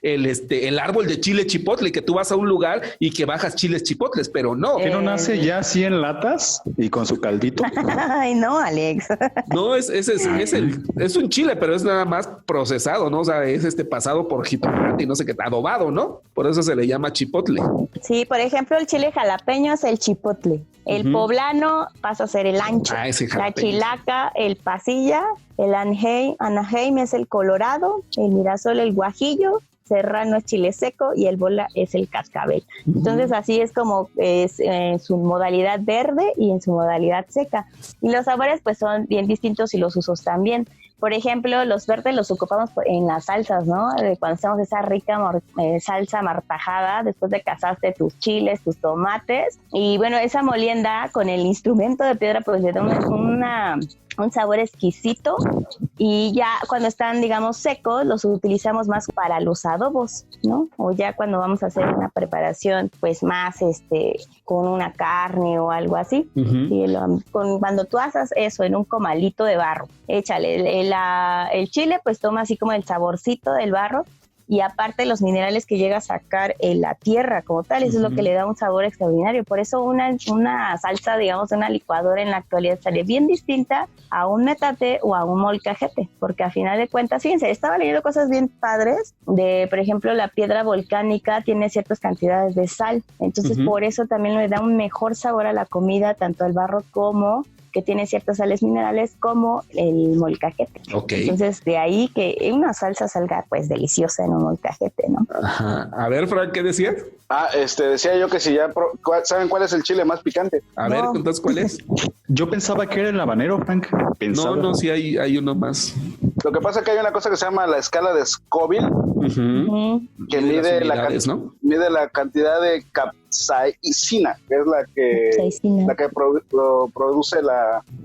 el árbol de chile chipotle, que tú vas a un lugar y que bajas chiles chipotles, pero no.
¿Que no nace ya así en latas y con su caldito?
Ay, no, Alex.
No, es un chile, pero es nada más procesado, ¿no? O sea, es pasado por jitomate y no sé qué, adobado, ¿no? Por eso se le llama chipotle.
Sí, por ejemplo, el chile jalapeño es el chipotle. El poblano pasa a ser el ancho. La chilaca, el pasilla, el Anaheim es el colorado, el mirasol, el guajillo, serrano es chile seco y el bola es el cascabel. Entonces así es como es en su modalidad verde y en su modalidad seca. Y los sabores pues son bien distintos y los usos también. Por ejemplo, los verdes los ocupamos en las salsas, ¿no? Cuando hacemos esa rica salsa martajada, después de que asaste tus chiles, tus tomates. Y bueno, esa molienda con el instrumento de piedra pues le da un sabor exquisito, y ya cuando están, digamos, secos, los utilizamos más para los adobos, ¿no? O ya cuando vamos a hacer una preparación, pues más con una carne o algo así. Y cuando tú asas eso en un comalito de barro, échale el chile, pues toma así como el saborcito del barro, y aparte los minerales que llega a sacar en la tierra como tal, eso es lo que le da un sabor extraordinario. Por eso una salsa, digamos, una licuadora en la actualidad sale bien distinta a un metate o a un molcajete, porque a final de cuentas, fíjense, estaba leyendo cosas bien padres por ejemplo, la piedra volcánica tiene ciertas cantidades de sal, entonces por eso también le da un mejor sabor a la comida, tanto al barro como que tiene ciertas sales minerales como el molcajete. Entonces, de ahí que una salsa salga pues deliciosa en un molcajete, ¿no?
Ajá. A ver, Frank, ¿qué decías?
Decía yo que si ya ¿saben cuál es el chile más picante?
A ver, entonces, ¿cuál es?
Yo pensaba que era el habanero, Frank.
No, sí hay uno más.
Lo que pasa es que hay una cosa que se llama la escala de Scoville, que mide la cantidad de capsaicina, que es la que produce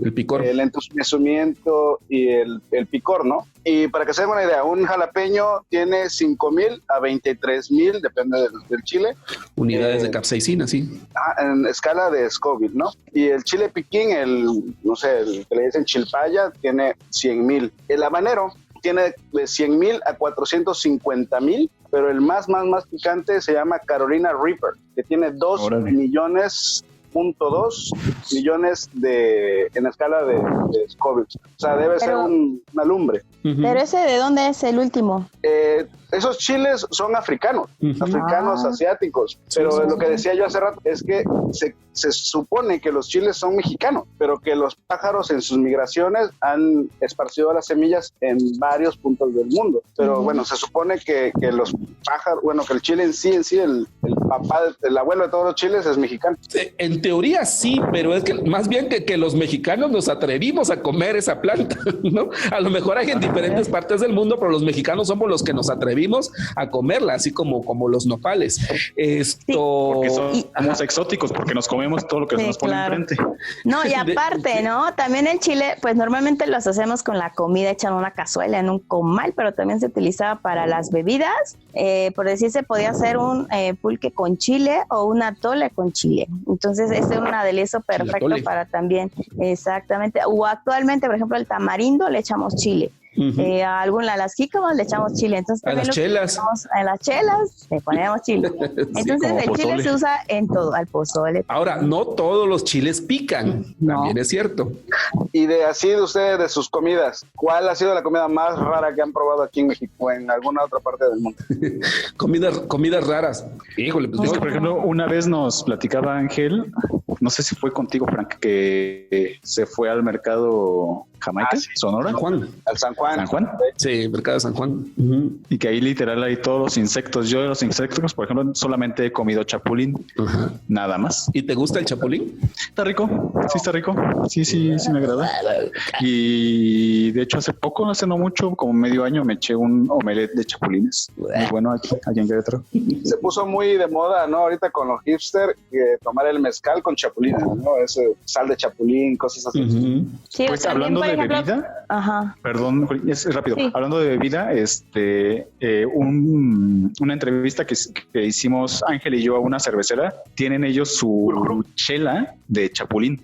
el picor, el entumecimiento y el picor, ¿no? Y para que se den una idea, un jalapeño tiene 5,000 a 23,000, depende del chile.
Unidades de capsaicina, sí.
En escala de Scoville, ¿no? Y el chile piquín, el que le dicen chilpaya, tiene 100,000. El habanero tiene de 100,000 a 450,000, pero el más picante se llama Carolina Reaper, que tiene 2,2 millones en escala de Scoville. O sea, debe ser una lumbre.
Pero ese, ¿de dónde es el último?
Esos chiles son africanos, asiáticos. Pero lo que decía yo hace rato es que se supone que los chiles son mexicanos, pero que los pájaros en sus migraciones han esparcido las semillas en varios puntos del mundo. Pero bueno, se supone que los pájaros, que el chile en sí, el papá, el abuelo de todos los chiles es mexicano.
En teoría sí, pero es que más bien que los mexicanos nos atrevimos a comer esa planta, ¿no? A lo mejor hay en diferentes partes del mundo, pero los mexicanos somos los que nos atrevimos a comerla, así como los nopales.
Porque somos exóticos, porque nos comemos todo lo que nos pone enfrente.
No, y aparte, ¿no? También en Chile, pues normalmente los hacemos con la comida hecha en una cazuela, en un comal, pero también se utilizaba para las bebidas. Por decir, se podía hacer un pulque con chile o un atole con chile. Entonces, ese es un aderezo perfecto para también, exactamente. O actualmente, por ejemplo, el tamarindo le echamos chile. A las jícamas le echamos chile. Entonces,
a las chelas.
A las chelas le ponemos chile. Entonces, sí, el chile se usa en todo, al pozole.
Ahora, no todos los chiles pican, también es cierto.
Y de ustedes, de sus comidas, ¿cuál ha sido la comida más rara que han probado aquí en México o en alguna otra parte del mundo?
Comidas raras. Híjole, pues
por ejemplo, una vez nos platicaba Ángel, no sé si fue contigo, Frank, que se fue al mercado Jamaica, Sonora.
San Juan. Sí, mercado de San Juan.
Y que ahí literal hay todos los insectos. Yo de los insectos, por ejemplo, solamente he comido chapulín, nada más.
¿Y te gusta el chapulín?
Está rico, sí está rico. Sí me agrada. Y de hecho hace no mucho, como medio año, me eché un omelette de chapulines. Muy bueno aquí en Querétaro.
Se puso muy de moda, ¿no? Ahorita con los hipster, tomar el mezcal con chapulines, ¿no? Ese sal de chapulín, cosas así.
Sí,
pues hablando de bebida, perdón, es rápido. Sí. Hablando de bebida, una entrevista que hicimos Ángel y yo a una cervecera, tienen ellos su chela de chapulín,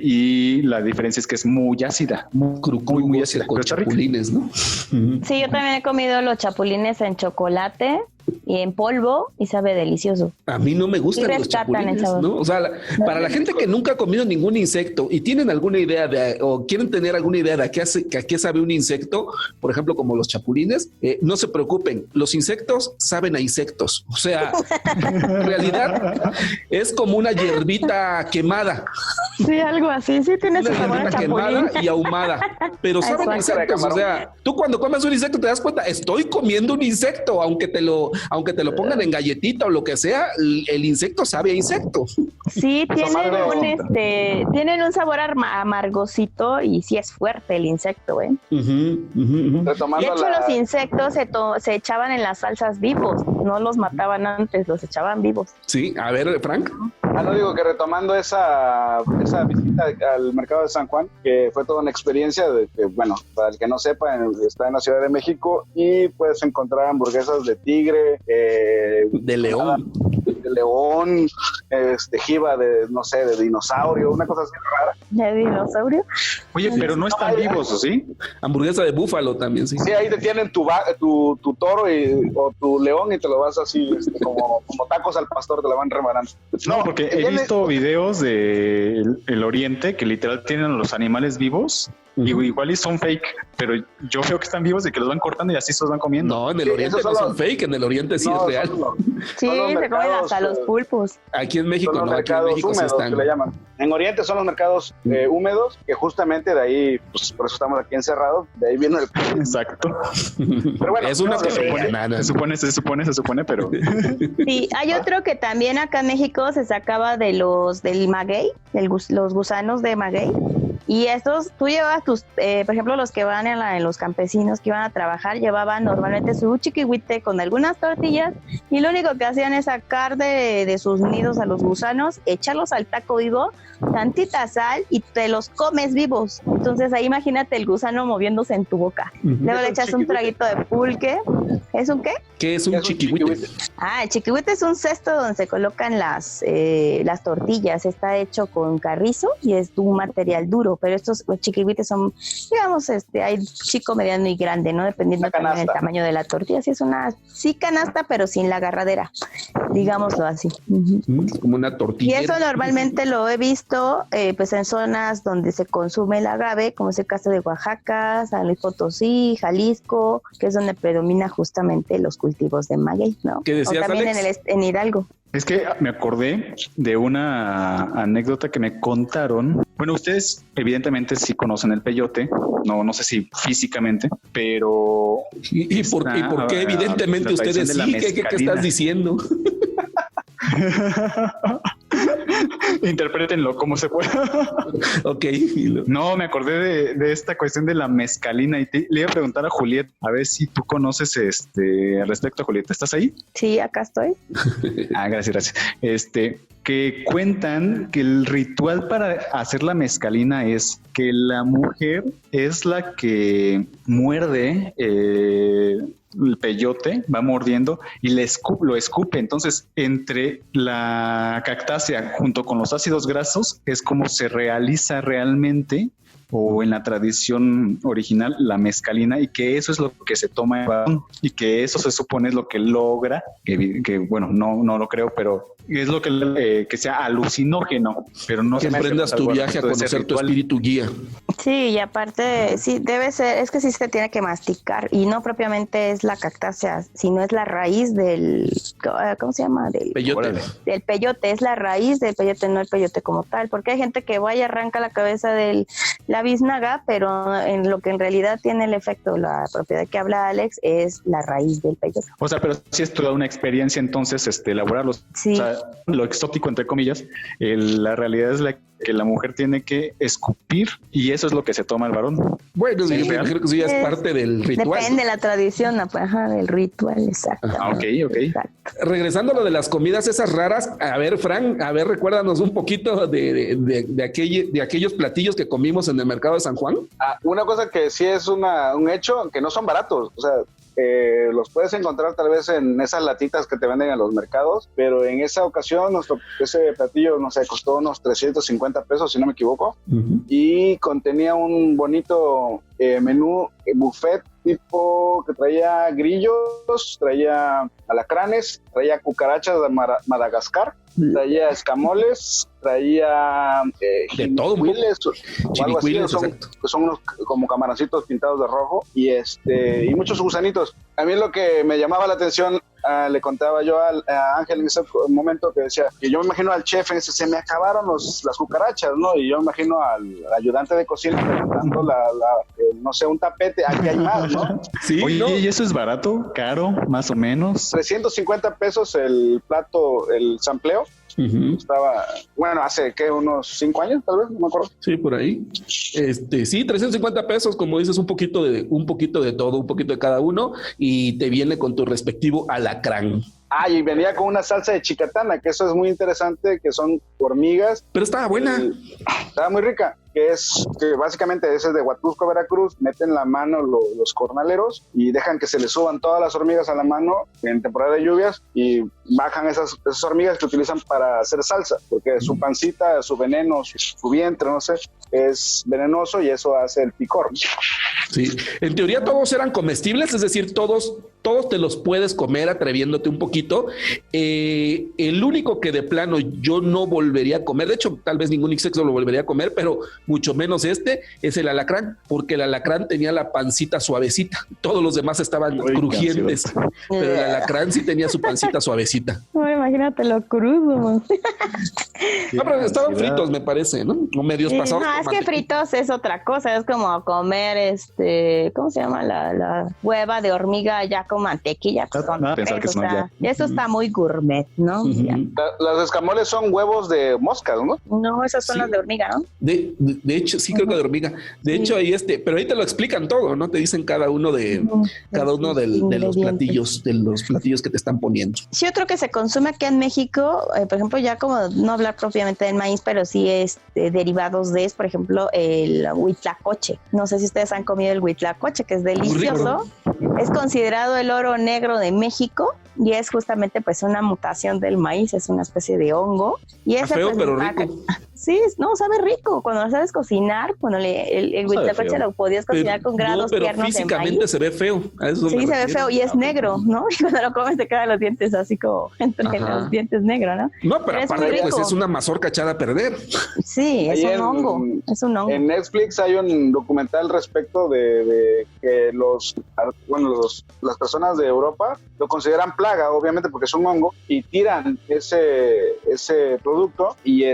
y la diferencia es que es muy ácida, muy ácida.
Con chapulines, ¿no?
Sí, yo también he comido los chapulines en chocolate y en polvo y sabe delicioso.
A mí no me gustan los chapulines, ¿no? O sea, para la gente que nunca ha comido ningún insecto y tienen alguna idea o quieren tener alguna idea de a qué sabe un insecto, por ejemplo, como los chapulines, no se preocupen, los insectos saben a insectos. O sea, en realidad es como una hierbita quemada.
Sí, algo así, sí tiene
una
su sabor a
quemada y ahumada, pero saben a insectos. O sea, tú cuando comes un insecto te das cuenta, estoy comiendo un insecto, aunque te lo pongan en galletita o lo que sea, el insecto sabe a insecto.
Sí, tienen un sabor amargosito y sí es fuerte el insecto, ¿eh? De hecho, los insectos se echaban en las salsas vivos, no los mataban antes, los echaban vivos.
Sí, a ver, Frank.
No digo que retomando esa visita al mercado de San Juan, que fue toda una experiencia de que, bueno, para el que no sepa, está en la Ciudad de México y puedes encontrar hamburguesas de tigre,
de león,
jiba de, no sé, de dinosaurio, una cosa así rara.
¿De dinosaurio?
Oye, pero no están vivos, ¿o sí?
Hamburguesa de búfalo también, sí.
Sí, ahí te tienen tu toro o tu león y te lo vas así, como tacos al pastor, te lo van rebanando.
No, porque he visto videos de el Oriente que literal tienen los animales vivos. Igual y son fake, pero yo veo que están vivos y que los van cortando y así se los van comiendo.
No, en el Oriente no son fake, en el Oriente sí es real.
Sí, se comen hasta los pulpos.
Aquí en México no, aquí en México
húmedos,
sí están.
Que le llaman. En Oriente son los mercados húmedos, que justamente de ahí, pues por eso estamos aquí encerrados, de ahí viene el...
Exacto.
Pero bueno,
es una
se supone, pero...
Sí, hay otro que también acá en México se sacaba del maguey, los gusanos de maguey. Y estos, tú llevabas por ejemplo, los que van en los campesinos que iban a trabajar, llevaban normalmente su chiquihuite con algunas tortillas y lo único que hacían es sacar de sus nidos a los gusanos, echarlos al taco vivo, tantita sal y te los comes vivos. Entonces ahí imagínate el gusano moviéndose en tu boca. Luego le echas un traguito de pulque. ¿Es un qué?
¿Qué es un chiquihuite?
El chiquihuite es un cesto donde se colocan las tortillas. Está hecho con carrizo y es un material duro, pero estos chiquihuites son, digamos, hay chico, mediano y grande, ¿no? Dependiendo también del tamaño de la tortilla. Sí, es una canasta, pero sin la agarradera, digámoslo así.
Como una tortilla.
Y eso normalmente lo he visto pues en zonas donde se consume el agave, como es el caso de Oaxaca, San Luis Potosí, Jalisco, que es donde predomina justamente los cultivos de maguey, ¿no?
¿Qué decías,
o también
Alex?
en Hidalgo.
Es que me acordé de una anécdota que me contaron. Bueno, ustedes evidentemente sí conocen el peyote, no sé si físicamente, pero...
¿Y por qué evidentemente ustedes sí? ¿Qué estás diciendo?
Interprétenlo como se pueda.
Ok.
No, me acordé de esta cuestión de la mezcalina y le iba a preguntar a Julieta, a ver si tú conoces al respecto. Julieta, ¿estás ahí?
Sí, acá estoy.
Gracias. Que cuentan que el ritual para hacer la mezcalina es que la mujer es la que muerde el peyote, va mordiendo y lo escupe. Entonces, entre la cactácea junto con los ácidos grasos es como se realiza realmente, o en la tradición original, la mezcalina, y que eso es lo que se toma en varón, y que eso se supone es lo que logra, que bueno, no lo creo, pero es lo que sea alucinógeno, pero no
que emprendas tu viaje a conocer tu espíritu guía.
Sí, y aparte, sí, debe ser, es que sí se tiene que masticar, y no propiamente es la cactácea, sino es la raíz del, ¿cómo se llama? Del
peyote.
Del peyote, es la raíz del peyote, no el peyote como tal, porque hay gente que va y arranca la cabeza de la biznaga, pero en lo que en realidad tiene el efecto, la propiedad que habla Alex, es la raíz del peyote.
O sea, pero sí es toda una experiencia entonces elaborarlos.
Sí.
O sea, lo exótico, entre comillas, la realidad es que la mujer tiene que escupir, y eso es lo que se toma el varón.
Bueno, sí, yo creo que sí es parte del ritual.
Depende de la tradición, del ritual, exacto.
Ok.
Exacto.
Regresando a lo de las comidas esas raras, a ver, Fran, recuérdanos un poquito de aquellos platillos que comimos en el mercado de San Juan.
Una cosa que sí es un hecho, que no son baratos, o sea, los puedes encontrar tal vez en esas latitas que te venden en los mercados, pero en esa ocasión ese platillo, no sé, costó unos 350 pesos, si no me equivoco, y contenía un bonito menú buffet tipo que traía grillos, traía alacranes, traía cucarachas de Madagascar, traía escamoles, traía
de todo,
chilaquiles o algo así, que son unos como camaracitos pintados de rojo, y muchos gusanitos. A mí lo que me llamaba la atención, le contaba yo a Ángel en ese momento, que decía que yo me imagino al chef, se me acabaron las cucarachas, ¿no? Y yo me imagino al ayudante de cocina preguntando no sé, un tapete, aquí hay más, ¿no?
Sí. Oye, ¿no? ¿Y eso es barato, caro, más o menos?
350 pesos el plato, el sampleo. Estaba, bueno, hace unos 5 años, tal vez, no me acuerdo.
Sí, por ahí. Sí, 350 pesos, como dices, un poquito de todo, un poquito de cada uno, y te viene con tu respectivo alacrán.
Y venía con una salsa de chicatana, que eso es muy interesante, que son hormigas.
Pero estaba buena.
Estaba muy rica, que básicamente ese es de Huatusco, Veracruz. Meten la mano los jornaleros y dejan que se les suban todas las hormigas a la mano en temporada de lluvias, y bajan esas hormigas que utilizan para hacer salsa, porque su pancita, su veneno, su vientre, no sé, es venenoso, y eso hace el picor.
Sí, en teoría todos eran comestibles, es decir, todos te los puedes comer atreviéndote un poquito. El único que de plano yo no volvería a comer, de hecho tal vez ningún insecto lo volvería a comer, pero mucho menos es el alacrán, porque el alacrán tenía la pancita suavecita, todos los demás estaban crujientes, pero el alacrán sí tenía su pancita suavecita.
No, imagínate lo crudo.
No, pero estaban fritos, me parece, ¿no? O medios pasados.
No, es que fritos es otra cosa, es como comer ¿cómo se llama? La hueva de hormiga ya con mantequilla. Eso está muy gourmet, ¿no?
Los escamoles son huevos de moscas, ¿no?
No, esos son los de hormiga, ¿no?
De hecho, sí, creo que de hormiga. De hecho, ahí pero ahí te lo explican todo, ¿no? Te dicen cada uno de los platillos, que te están poniendo.
Sí, otro que se consume aquí en México, por ejemplo, ya como no hablar propiamente del maíz, pero sí derivados de, por ejemplo, el huitlacoche. No sé si ustedes han comido el huitlacoche, que es delicioso. Es considerado el oro negro de México, y es justamente pues una mutación del maíz, es una especie de hongo. Y ese
feo, pero rico.
Sí, sabe rico. Cuando lo sabes cocinar, cuando el huitlacoche lo podías cocinar con granos tiernos de maíz.
Físicamente se ve feo.
Sí, se ve feo y es negro, ¿no? Y cuando lo comes te quedan los dientes así como entre los dientes negros, ¿no?
No, pero aparte pues es una mazorca echada a perder.
Sí, es un hongo. Es un hongo.
En Netflix hay un documental respecto de que los las personas de Europa lo consideran plaga, obviamente porque es un hongo, y tiran ese producto, y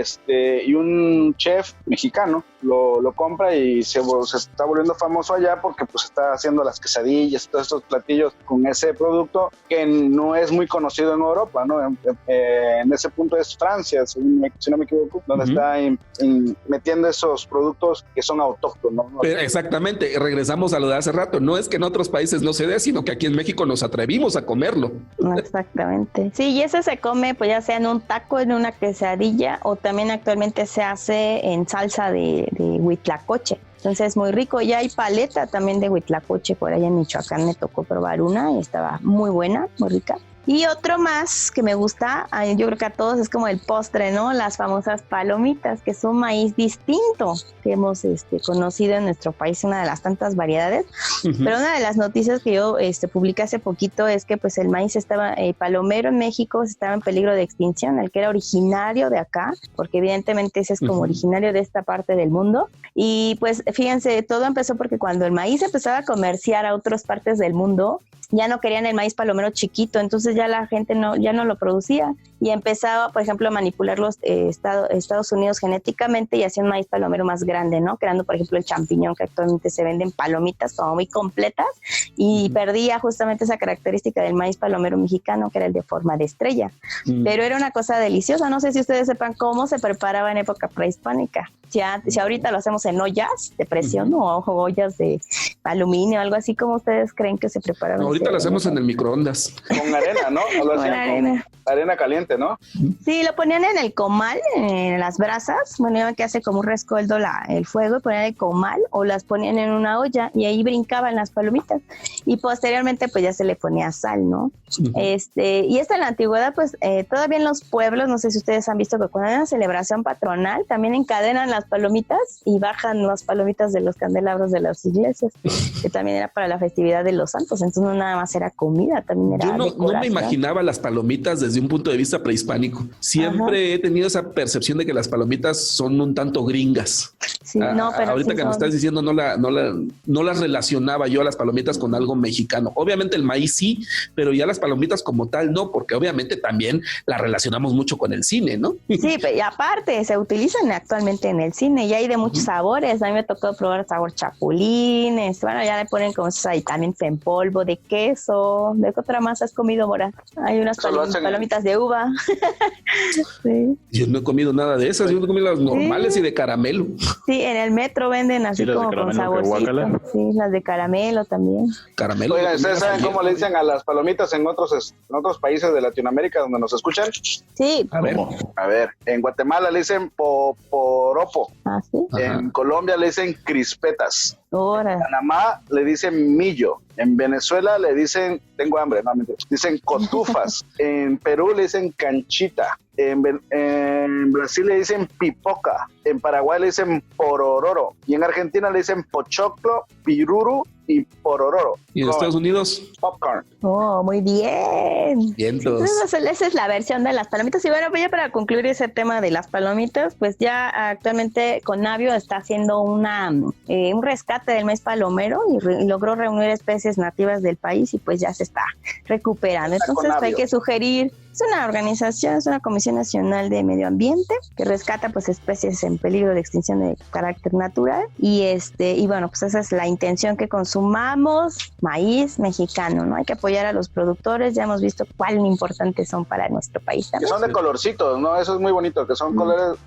un chef mexicano lo compra y se está volviendo famoso allá porque pues está haciendo las quesadillas, todos estos platillos con ese producto que no es muy conocido en Europa, ¿no? En ese punto es Francia, si no me equivoco, donde está metiendo esos productos que son autóctonos, ¿no?
Exactamente, regresamos a lo de hace rato, no es que en otros países no se dé, sino que aquí en México nos atrevimos a comerlo.
Exactamente. Sí, y ese se come pues ya sea en un taco, en una quesadilla, o también actualmente se hace en salsa de huitlacoche. Entonces es muy rico. Ya hay paleta también de huitlacoche por allá en Michoacán, me tocó probar una y estaba muy buena, muy rica. Y otro más que me gusta, yo creo que a todos es como el postre, ¿no? Las famosas palomitas, que son maíz distinto que hemos conocido en nuestro país, una de las tantas variedades. Pero una de las noticias que yo publiqué hace poquito es que pues el maíz palomero en México estaba en peligro de extinción, el que era originario de acá, porque evidentemente ese es como originario de esta parte del mundo. Y pues fíjense, todo empezó porque cuando el maíz empezaba a comerciar a otras partes del mundo, ya no querían el maíz palomero chiquito, entonces ya la gente ya no lo producía y empezaba, por ejemplo, a manipular los Estados Unidos genéticamente y hacían maíz palomero más grande, ¿no? Creando, por ejemplo, el champiñón, que actualmente se venden palomitas como muy completas, y perdía justamente esa característica del maíz palomero mexicano, que era el de forma de estrella. Pero era una cosa deliciosa. No sé si ustedes sepan cómo se preparaba en época prehispánica. Si ahorita lo hacemos en ollas de presión o ollas de aluminio, algo así, como ustedes creen que se preparaba.
No, ahorita lo hacemos en el microondas.
Con arena, ¿no? Con arena caliente, ¿no?
Sí, lo ponían en el comal, en las brasas. Bueno, que hace como un rescoldo el fuego, y ponían el comal o las ponían en una olla y ahí brincaban las palomitas. Y posteriormente pues ya se le ponía sal, ¿no? Y en la antigüedad pues todavía en los pueblos, no sé si ustedes han visto que cuando hay una celebración patronal también encadenan las palomitas y bajan las palomitas de los candelabros de las iglesias, que también era para la festividad de los santos. Entonces no nada más era comida, también era
Yo no me imaginaba las palomitas desde un punto de vista prehispánico. Siempre he tenido esa percepción de que las palomitas son un tanto gringas.
Sí, pero
ahorita
sí
que me estás diciendo no las relacionaba yo a las palomitas con algo mexicano. Obviamente el maíz sí, pero ya las palomitas como tal no, porque obviamente también las relacionamos mucho con el cine, ¿no? Sí,
y aparte se utilizan actualmente en el cine y hay de muchos sabores. A mí me tocó probar sabor chapulines, bueno, ya le ponen como ahí también en polvo de queso. ¿De qué otra más has comido, Mora? Hay unas palomitas de uva.
Sí. Yo no he comido nada de esas, yo he comido las normales y de caramelo.
Sí, en el metro venden así como con saborcito. Sí, las de caramelo también.
Caramelo.
Oigan, ¿ustedes saben cómo le dicen a las palomitas en otros países de Latinoamérica donde nos escuchan?
Sí.
A ver, en Guatemala le dicen poporopo.
¿Ah, sí?
En Colombia le dicen crispetas.
Ahora.
En Panamá le dicen millo. En Venezuela le dicen, tengo hambre, no mentira, dicen cotufas. En Perú le dicen canchita. En Brasil le dicen pipoca. En Paraguay le dicen porororo. Y en Argentina le dicen pochoclo, piruru y porororo.
¿Y en Estados Unidos?
Popcorn.
Oh, muy bien.
Vientos.
Esa es la versión de las palomitas. Y bueno, pues ya para concluir ese tema de las palomitas, pues ya actualmente Conavio está haciendo un rescate del maíz palomero y logró reunir especies nativas del país y pues ya se está recuperando. Entonces hay que sugerir, es una organización, es una Comisión Nacional de Medio Ambiente que rescata pues especies en peligro de extinción de carácter natural y bueno, pues esa es la intención, que consumamos maíz mexicano, ¿no? Hay que apoyar a los productores, ya hemos visto cuán importantes son para nuestro país también.
Que son de colorcitos, ¿no? Eso es muy bonito, que son colores,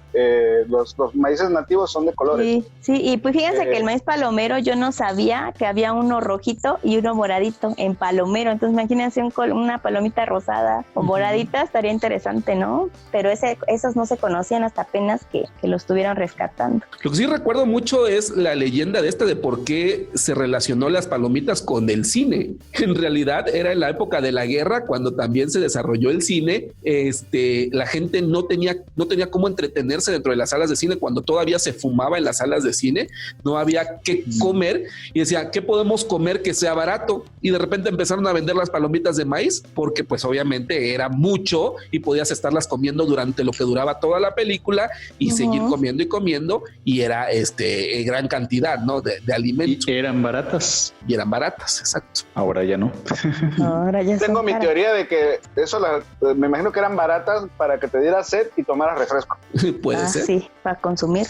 los maíces nativos son de colores.
Sí, y pues fíjense que el maíz palomero yo no sabía que había uno rojito y uno moradito en palomero, entonces imagínense una palomita rosada o moradita, estaría interesante, ¿no? Pero esos no se conocían hasta apenas que lo estuvieron rescatando.
Lo que sí recuerdo mucho es la leyenda de por qué se relacionó las palomitas con el cine. En realidad era en la época de la guerra cuando también se desarrolló el cine. La gente no tenía cómo entretenerse dentro de las salas de cine cuando todavía se fumaba en las salas de cine, no había qué comer y decía, ¿qué podemos comer que sea barato? Y de repente empezaron a vender las palomitas de maíz porque pues obviamente era muy mucho y podías estarlas comiendo durante lo que duraba toda la película y seguir comiendo y comiendo, y era gran cantidad, ¿no? de alimentos.
Y eran baratas.
Y eran baratas, exacto.
Ahora ya no.
Ahora ya
Tengo mi teoría de que eso me imagino que eran baratas para que te diera sed y tomaras refresco.
Puede ser.
Sí, para consumir.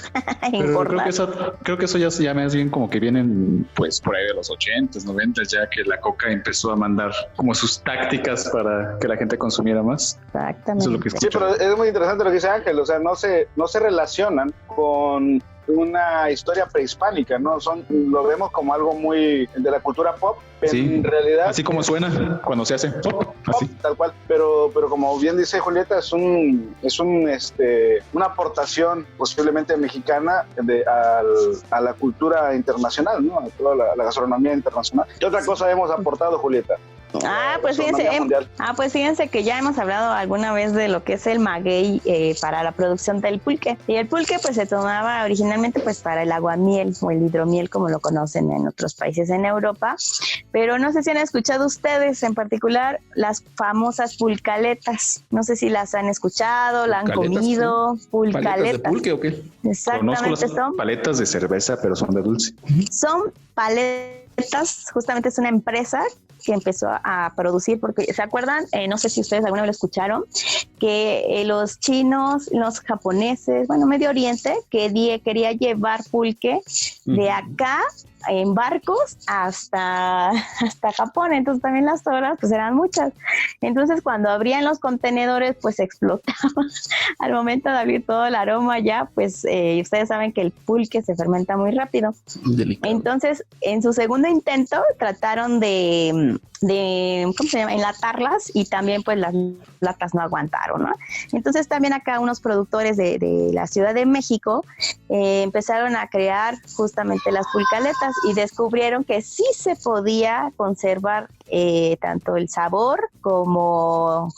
Pero creo que eso ya más bien como que vienen pues por ahí de los 80s, 90s, ya que la Coca empezó a mandar como sus tácticas para que la gente consumiera más.
Exactamente.
Eso es lo que
Sí, pero es muy interesante lo que dice Ángel, o sea, no se relacionan con una historia prehispánica, ¿no? Lo vemos como algo muy de la cultura pop, pero
sí,
en realidad...
así como suena cuando se hace pop, así.
Tal cual, pero como bien dice Julieta, es una aportación posiblemente mexicana a la cultura internacional, ¿no? A toda la gastronomía internacional. ¿Qué otra cosa hemos aportado, Julieta?
Pues fíjense que ya hemos hablado alguna vez de lo que es el maguey para la producción del pulque. Y el pulque pues se tomaba originalmente pues para el aguamiel o el hidromiel, como lo conocen en otros países en Europa. Pero no sé si han escuchado ustedes en particular las famosas pulcaletas. No sé si las han escuchado, la han comido. Pulcaletas.
¿Paletas de pulque o qué?
Exactamente.
Conozco las paletas de cerveza, pero son de dulce.
Son paletas, justamente es una empresa que empezó a producir, porque ¿se acuerdan? No sé si ustedes alguna vez lo escucharon, que los chinos, los japoneses, Medio Oriente, que quería llevar pulque de acá en barcos hasta Japón, entonces también las horas pues eran muchas. Entonces cuando abrían los contenedores pues explotaba al momento de abrir todo el aroma ya, pues ustedes saben que el pulque se fermenta muy rápido. Delicado. Entonces en su segundo intento trataron de ¿cómo se llama? Enlatarlas, y también pues las latas no aguantaron, ¿no? Entonces también acá unos productores de la Ciudad de México empezaron a crear justamente las pulcaletas y descubrieron que sí se podía conservar tanto el sabor como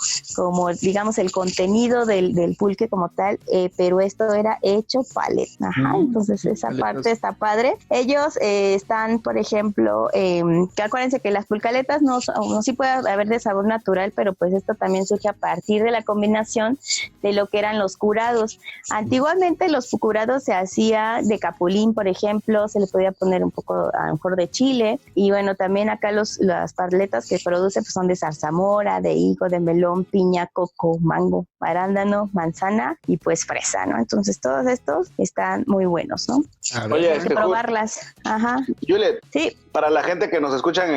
digamos el contenido del pulque como tal, pero esto era hecho palet. Entonces esa parte está padre. Ellos están, por ejemplo, que acuérdense que las pulcaletas no sí puede haber de sabor natural, pero pues esto también surge a partir de la combinación de lo que eran los curados. Antiguamente los curados se hacía de capulín, por ejemplo, se le podía poner un poco a lo mejor de chile, y también acá las paletas que produce pues son de zarzamora, de higo, de melón, piña, coco, mango, arándano, manzana y pues fresa, ¿no? Entonces todos estos están muy buenos, ¿no?
Oye,
hay que probarlas.
Juliet,
sí.
Para la gente que nos escuchan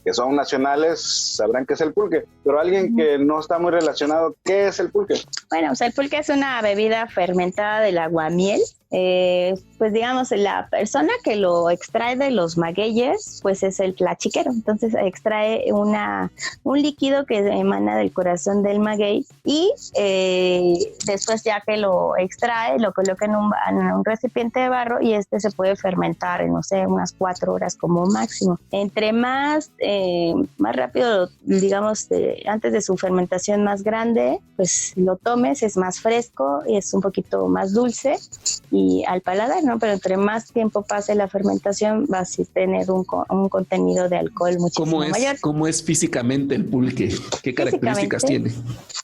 que son nacionales, sabrán qué es el pulque, pero alguien que no está muy relacionado, ¿qué es el pulque?
Bueno, el pulque es una bebida fermentada del aguamiel. Pues digamos, la persona que lo extrae de los magueyes, pues es el tlachiquero. Entonces extrae un líquido que emana del corazón del maguey, y después, ya que lo extrae, lo coloca en un recipiente de barro, y se puede fermentar en, unas 4 horas como máximo. Entre más rápido, digamos, antes de su fermentación más grande, pues lo tomes, es más fresco y es un poquito más dulce y al paladar, ¿no? Pero entre más tiempo pase la fermentación, vas a tener un contenido de alcohol muchísimo mayor.
¿Cómo es físicamente el pulque? ¿Qué características tiene?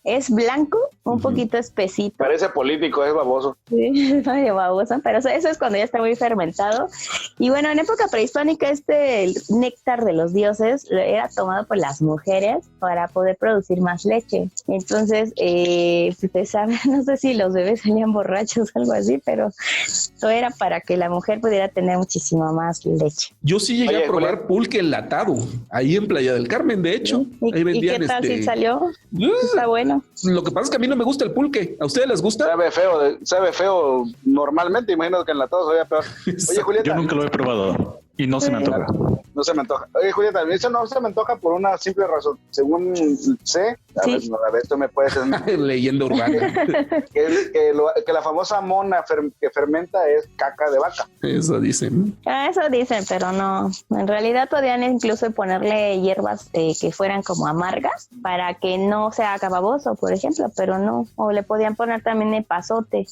Es blanco, un poquito espesito.
Parece político, es baboso.
Sí, es medio baboso, pero eso es cuando ya está muy fermentado. Y en época prehispánica el néctar de los dioses era tomado por las mujeres para poder producir más leche. Entonces, ustedes saben, no sé si los bebés salían borrachos o algo así, pero eso era para que la mujer pudiera tener muchísima más leche.
Yo sí llegué a probar pulque enlatado, ahí en Playa del Carmen, de hecho. Ahí vendían.
¿Y qué tal si salió? Está bueno.
Lo que pasa es que a mí no me gusta el pulque. ¿A ustedes les gusta?
Sabe feo normalmente, imagino que enlatado sabía peor. Oye, Julieta.
Yo nunca lo he probado y no se me antoja.
No se me antoja. Oye, Julieta, eso no se me antoja por una simple razón. Según sé, a ver, tú me puedes...
Leyenda urbana.
que la famosa mona que fermenta es caca de vaca.
Eso dicen.
Eso dicen, pero no. En realidad podían incluso ponerle hierbas que fueran como amargas para que no se haga baboso, por ejemplo, pero no. O le podían poner también epazote.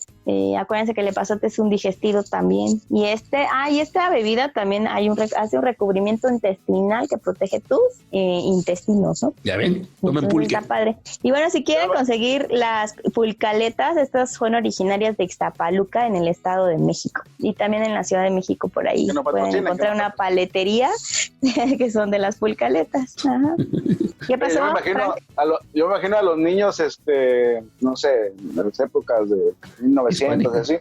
Acuérdense que el epazote es un digestivo también. Y esta bebida también hace un recubrimiento intestinal que protege tus intestinos, ¿no?
Ya ven, tomen pulque.
padre. Y bueno, si quieren conseguir las pulcaletas, estas son originarias de Ixtapaluca, en el Estado de México. Y también en la Ciudad de México, por ahí pueden encontrar una paletería que son de las pulcaletas. Ajá. ¿Qué pasó?
Yo me imagino a los niños, no sé, de las épocas de 1900, así,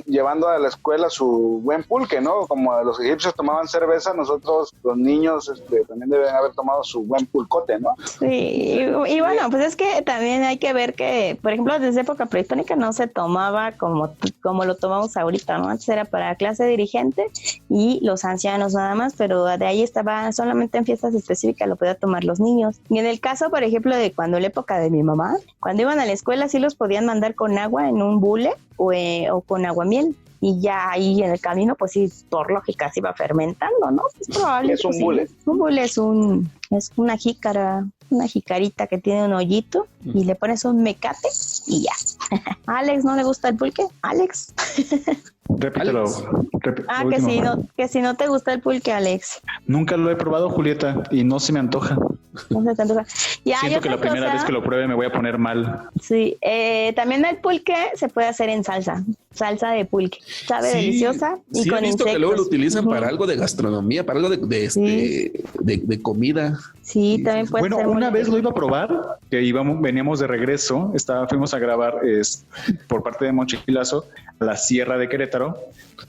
llevando a la escuela su buen pulque, ¿no? Como los egipcios tomaban cerveza, nosotros, los niños, también deben haber tomado su buen pulcote, ¿no?
Sí, y bueno, pues es que también hay que ver que, por ejemplo, desde época prehispánica no se tomaba como lo tomamos ahorita, ¿no? Antes era para clase dirigente y los ancianos nada más, pero de ahí estaba solamente en fiestas específicas lo podían tomar los niños. Y en el caso, por ejemplo, de cuando la época de mi mamá, cuando iban a la escuela sí los podían mandar con agua en un bule o con aguamiel. Y ya ahí en el camino, pues sí, por lógica se iba fermentando, ¿no? Es probable.
Es un bule.
Un bule es una jícara, una jicarita que tiene un hoyito y le pones un mecate y ya. Alex, ¿no le gusta el pulque? Alex.
Repítelo.
Que si no te gusta el pulque, Alex.
Nunca lo he probado, Julieta, y no se me antoja.
No se te antoja.
Siento que la primera vez que lo pruebe me voy a poner mal.
Sí, también el pulque se puede hacer en salsa de pulque. Sabe deliciosa y
sí,
con
he visto
insectos.
Que luego lo utilizan para algo de gastronomía, para algo de comida.
Sí, también puede ser.
Bueno, una vez lo iba a probar, que veníamos de regreso, fuimos a grabar por parte de Mochilazo la Sierra de Querétaro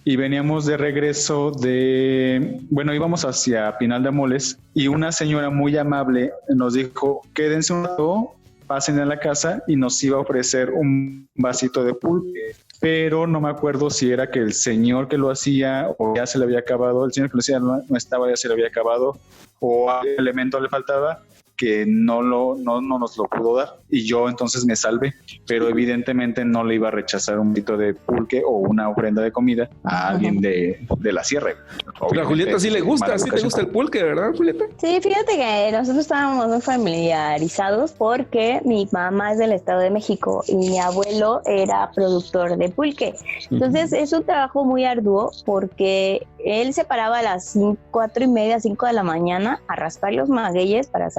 y veníamos de regreso íbamos hacia Pinal de Amoles y una señora muy amable nos dijo, quédense un rato, pasen a la casa y nos iba a ofrecer un vasito de pulque, pero no me acuerdo si era que el señor que lo hacía o ya se le había acabado, el señor que lo hacía no estaba, ya se le había acabado o algún elemento le faltaba que no nos lo pudo dar y yo entonces me salvé, pero evidentemente no le iba a rechazar un poquito de pulque o una ofrenda de comida a alguien de la sierra.
Pero a Julieta sí le gusta, sí te gusta el pulque, ¿verdad, Julieta?
Sí, fíjate que nosotros estábamos muy familiarizados porque mi mamá es del Estado de México y mi abuelo era productor de pulque. Entonces es un trabajo muy arduo porque él se paraba a las 4:30, 5 de la mañana a raspar los magueyes para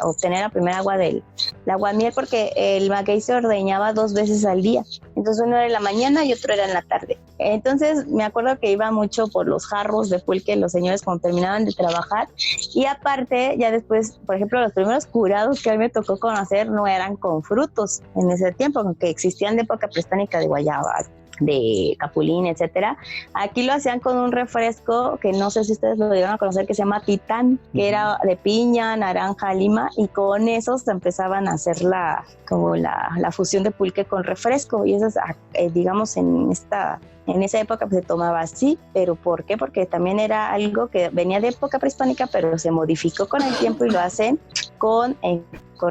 obtener la primera agua del aguamiel, porque el maguey se ordeñaba 2 veces al día. Entonces uno era en la mañana y otro era en la tarde. Entonces me acuerdo que iba mucho por los jarros de pulque los señores cuando terminaban de trabajar y aparte ya después, por ejemplo, los primeros curados que a mí me tocó conocer no eran con frutos en ese tiempo, aunque existían de época prehispánica de guayaba, de capulín, etcétera. Aquí lo hacían con un refresco que no sé si ustedes lo llegaron a conocer, que se llama Titán, que era de piña, naranja, lima, y con eso se empezaban a hacer la fusión de pulque con refresco, y eso es, digamos, en esa época pues se tomaba así. ¿Pero por qué? Porque también era algo que venía de época prehispánica, pero se modificó con el tiempo y lo hacen con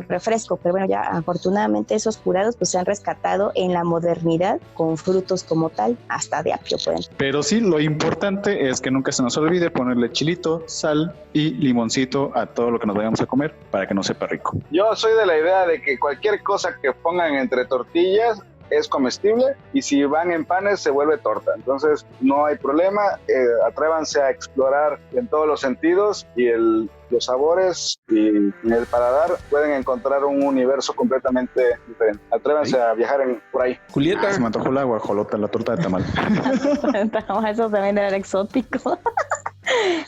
refresco. Pero bueno, ya afortunadamente esos curados pues se han rescatado en la modernidad con frutos como tal, hasta de apio pueden.
Pero sí, lo importante es que nunca se nos olvide ponerle chilito, sal y limoncito a todo lo que nos vayamos a comer para que no sepa rico.
Yo soy de la idea de que cualquier cosa que pongan entre tortillas es comestible y si van en panes se vuelve torta, entonces no hay problema. Atrévanse a explorar en todos los sentidos y los sabores y el paladar pueden encontrar un universo completamente diferente. Atrévanse a viajar por ahí.
Julieta.
Se me antojó la guajolota, la torta de tamal.
Eso también era exótico.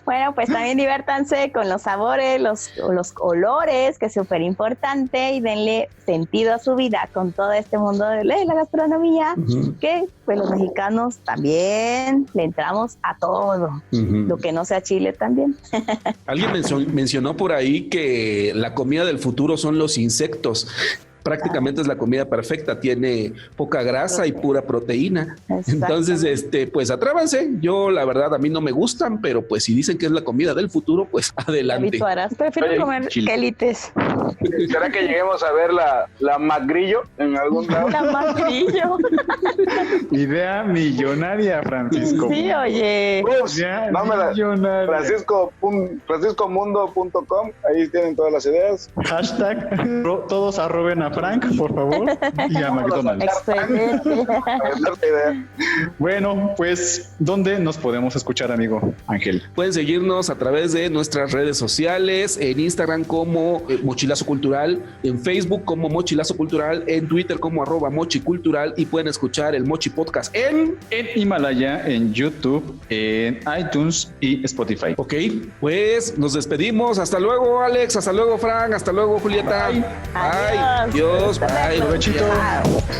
Bueno, pues también diviértanse con los sabores, los olores, que es súper importante, y denle sentido a su vida con todo este mundo de la gastronomía, que pues los mexicanos también le entramos a todo, lo que no sea chile también. Alguien
mencionó por ahí que la comida del futuro son los insectos. Prácticamente es la comida perfecta, tiene poca grasa y pura proteína. Entonces, pues atrévanse. Yo, la verdad, a mí no me gustan, pero pues si dicen que es la comida del futuro, pues adelante.
Habituarás. Prefiero comer quelites.
¿Será que lleguemos a ver la Magrillo en algún lado?
La Magrillo.
Idea millonaria, Francisco.
Sí, oye.
Franciscomundo.com, ahí tienen todas las ideas.
Hashtag todos arroben a a Frank, por favor, y a McDonald's.
Excelente.
Bueno, pues, ¿dónde nos podemos escuchar, amigo Ángel?
Pueden seguirnos a través de nuestras redes sociales, en Instagram como Mochilazo Cultural, en Facebook como Mochilazo Cultural, en Twitter como @mochicultural, y pueden escuchar el Mochi Podcast en
Himalaya, en YouTube, en iTunes y Spotify.
Ok, pues nos despedimos. Hasta luego, Alex. Hasta luego, Frank. Hasta luego, Julieta.
Bye.
Adiós. Bye.
Provechito.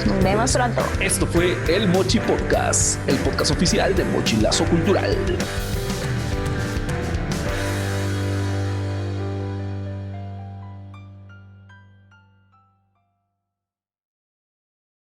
Nos vemos pronto.
Esto fue el Mochi Podcast, el podcast oficial de Mochilazo Cultural.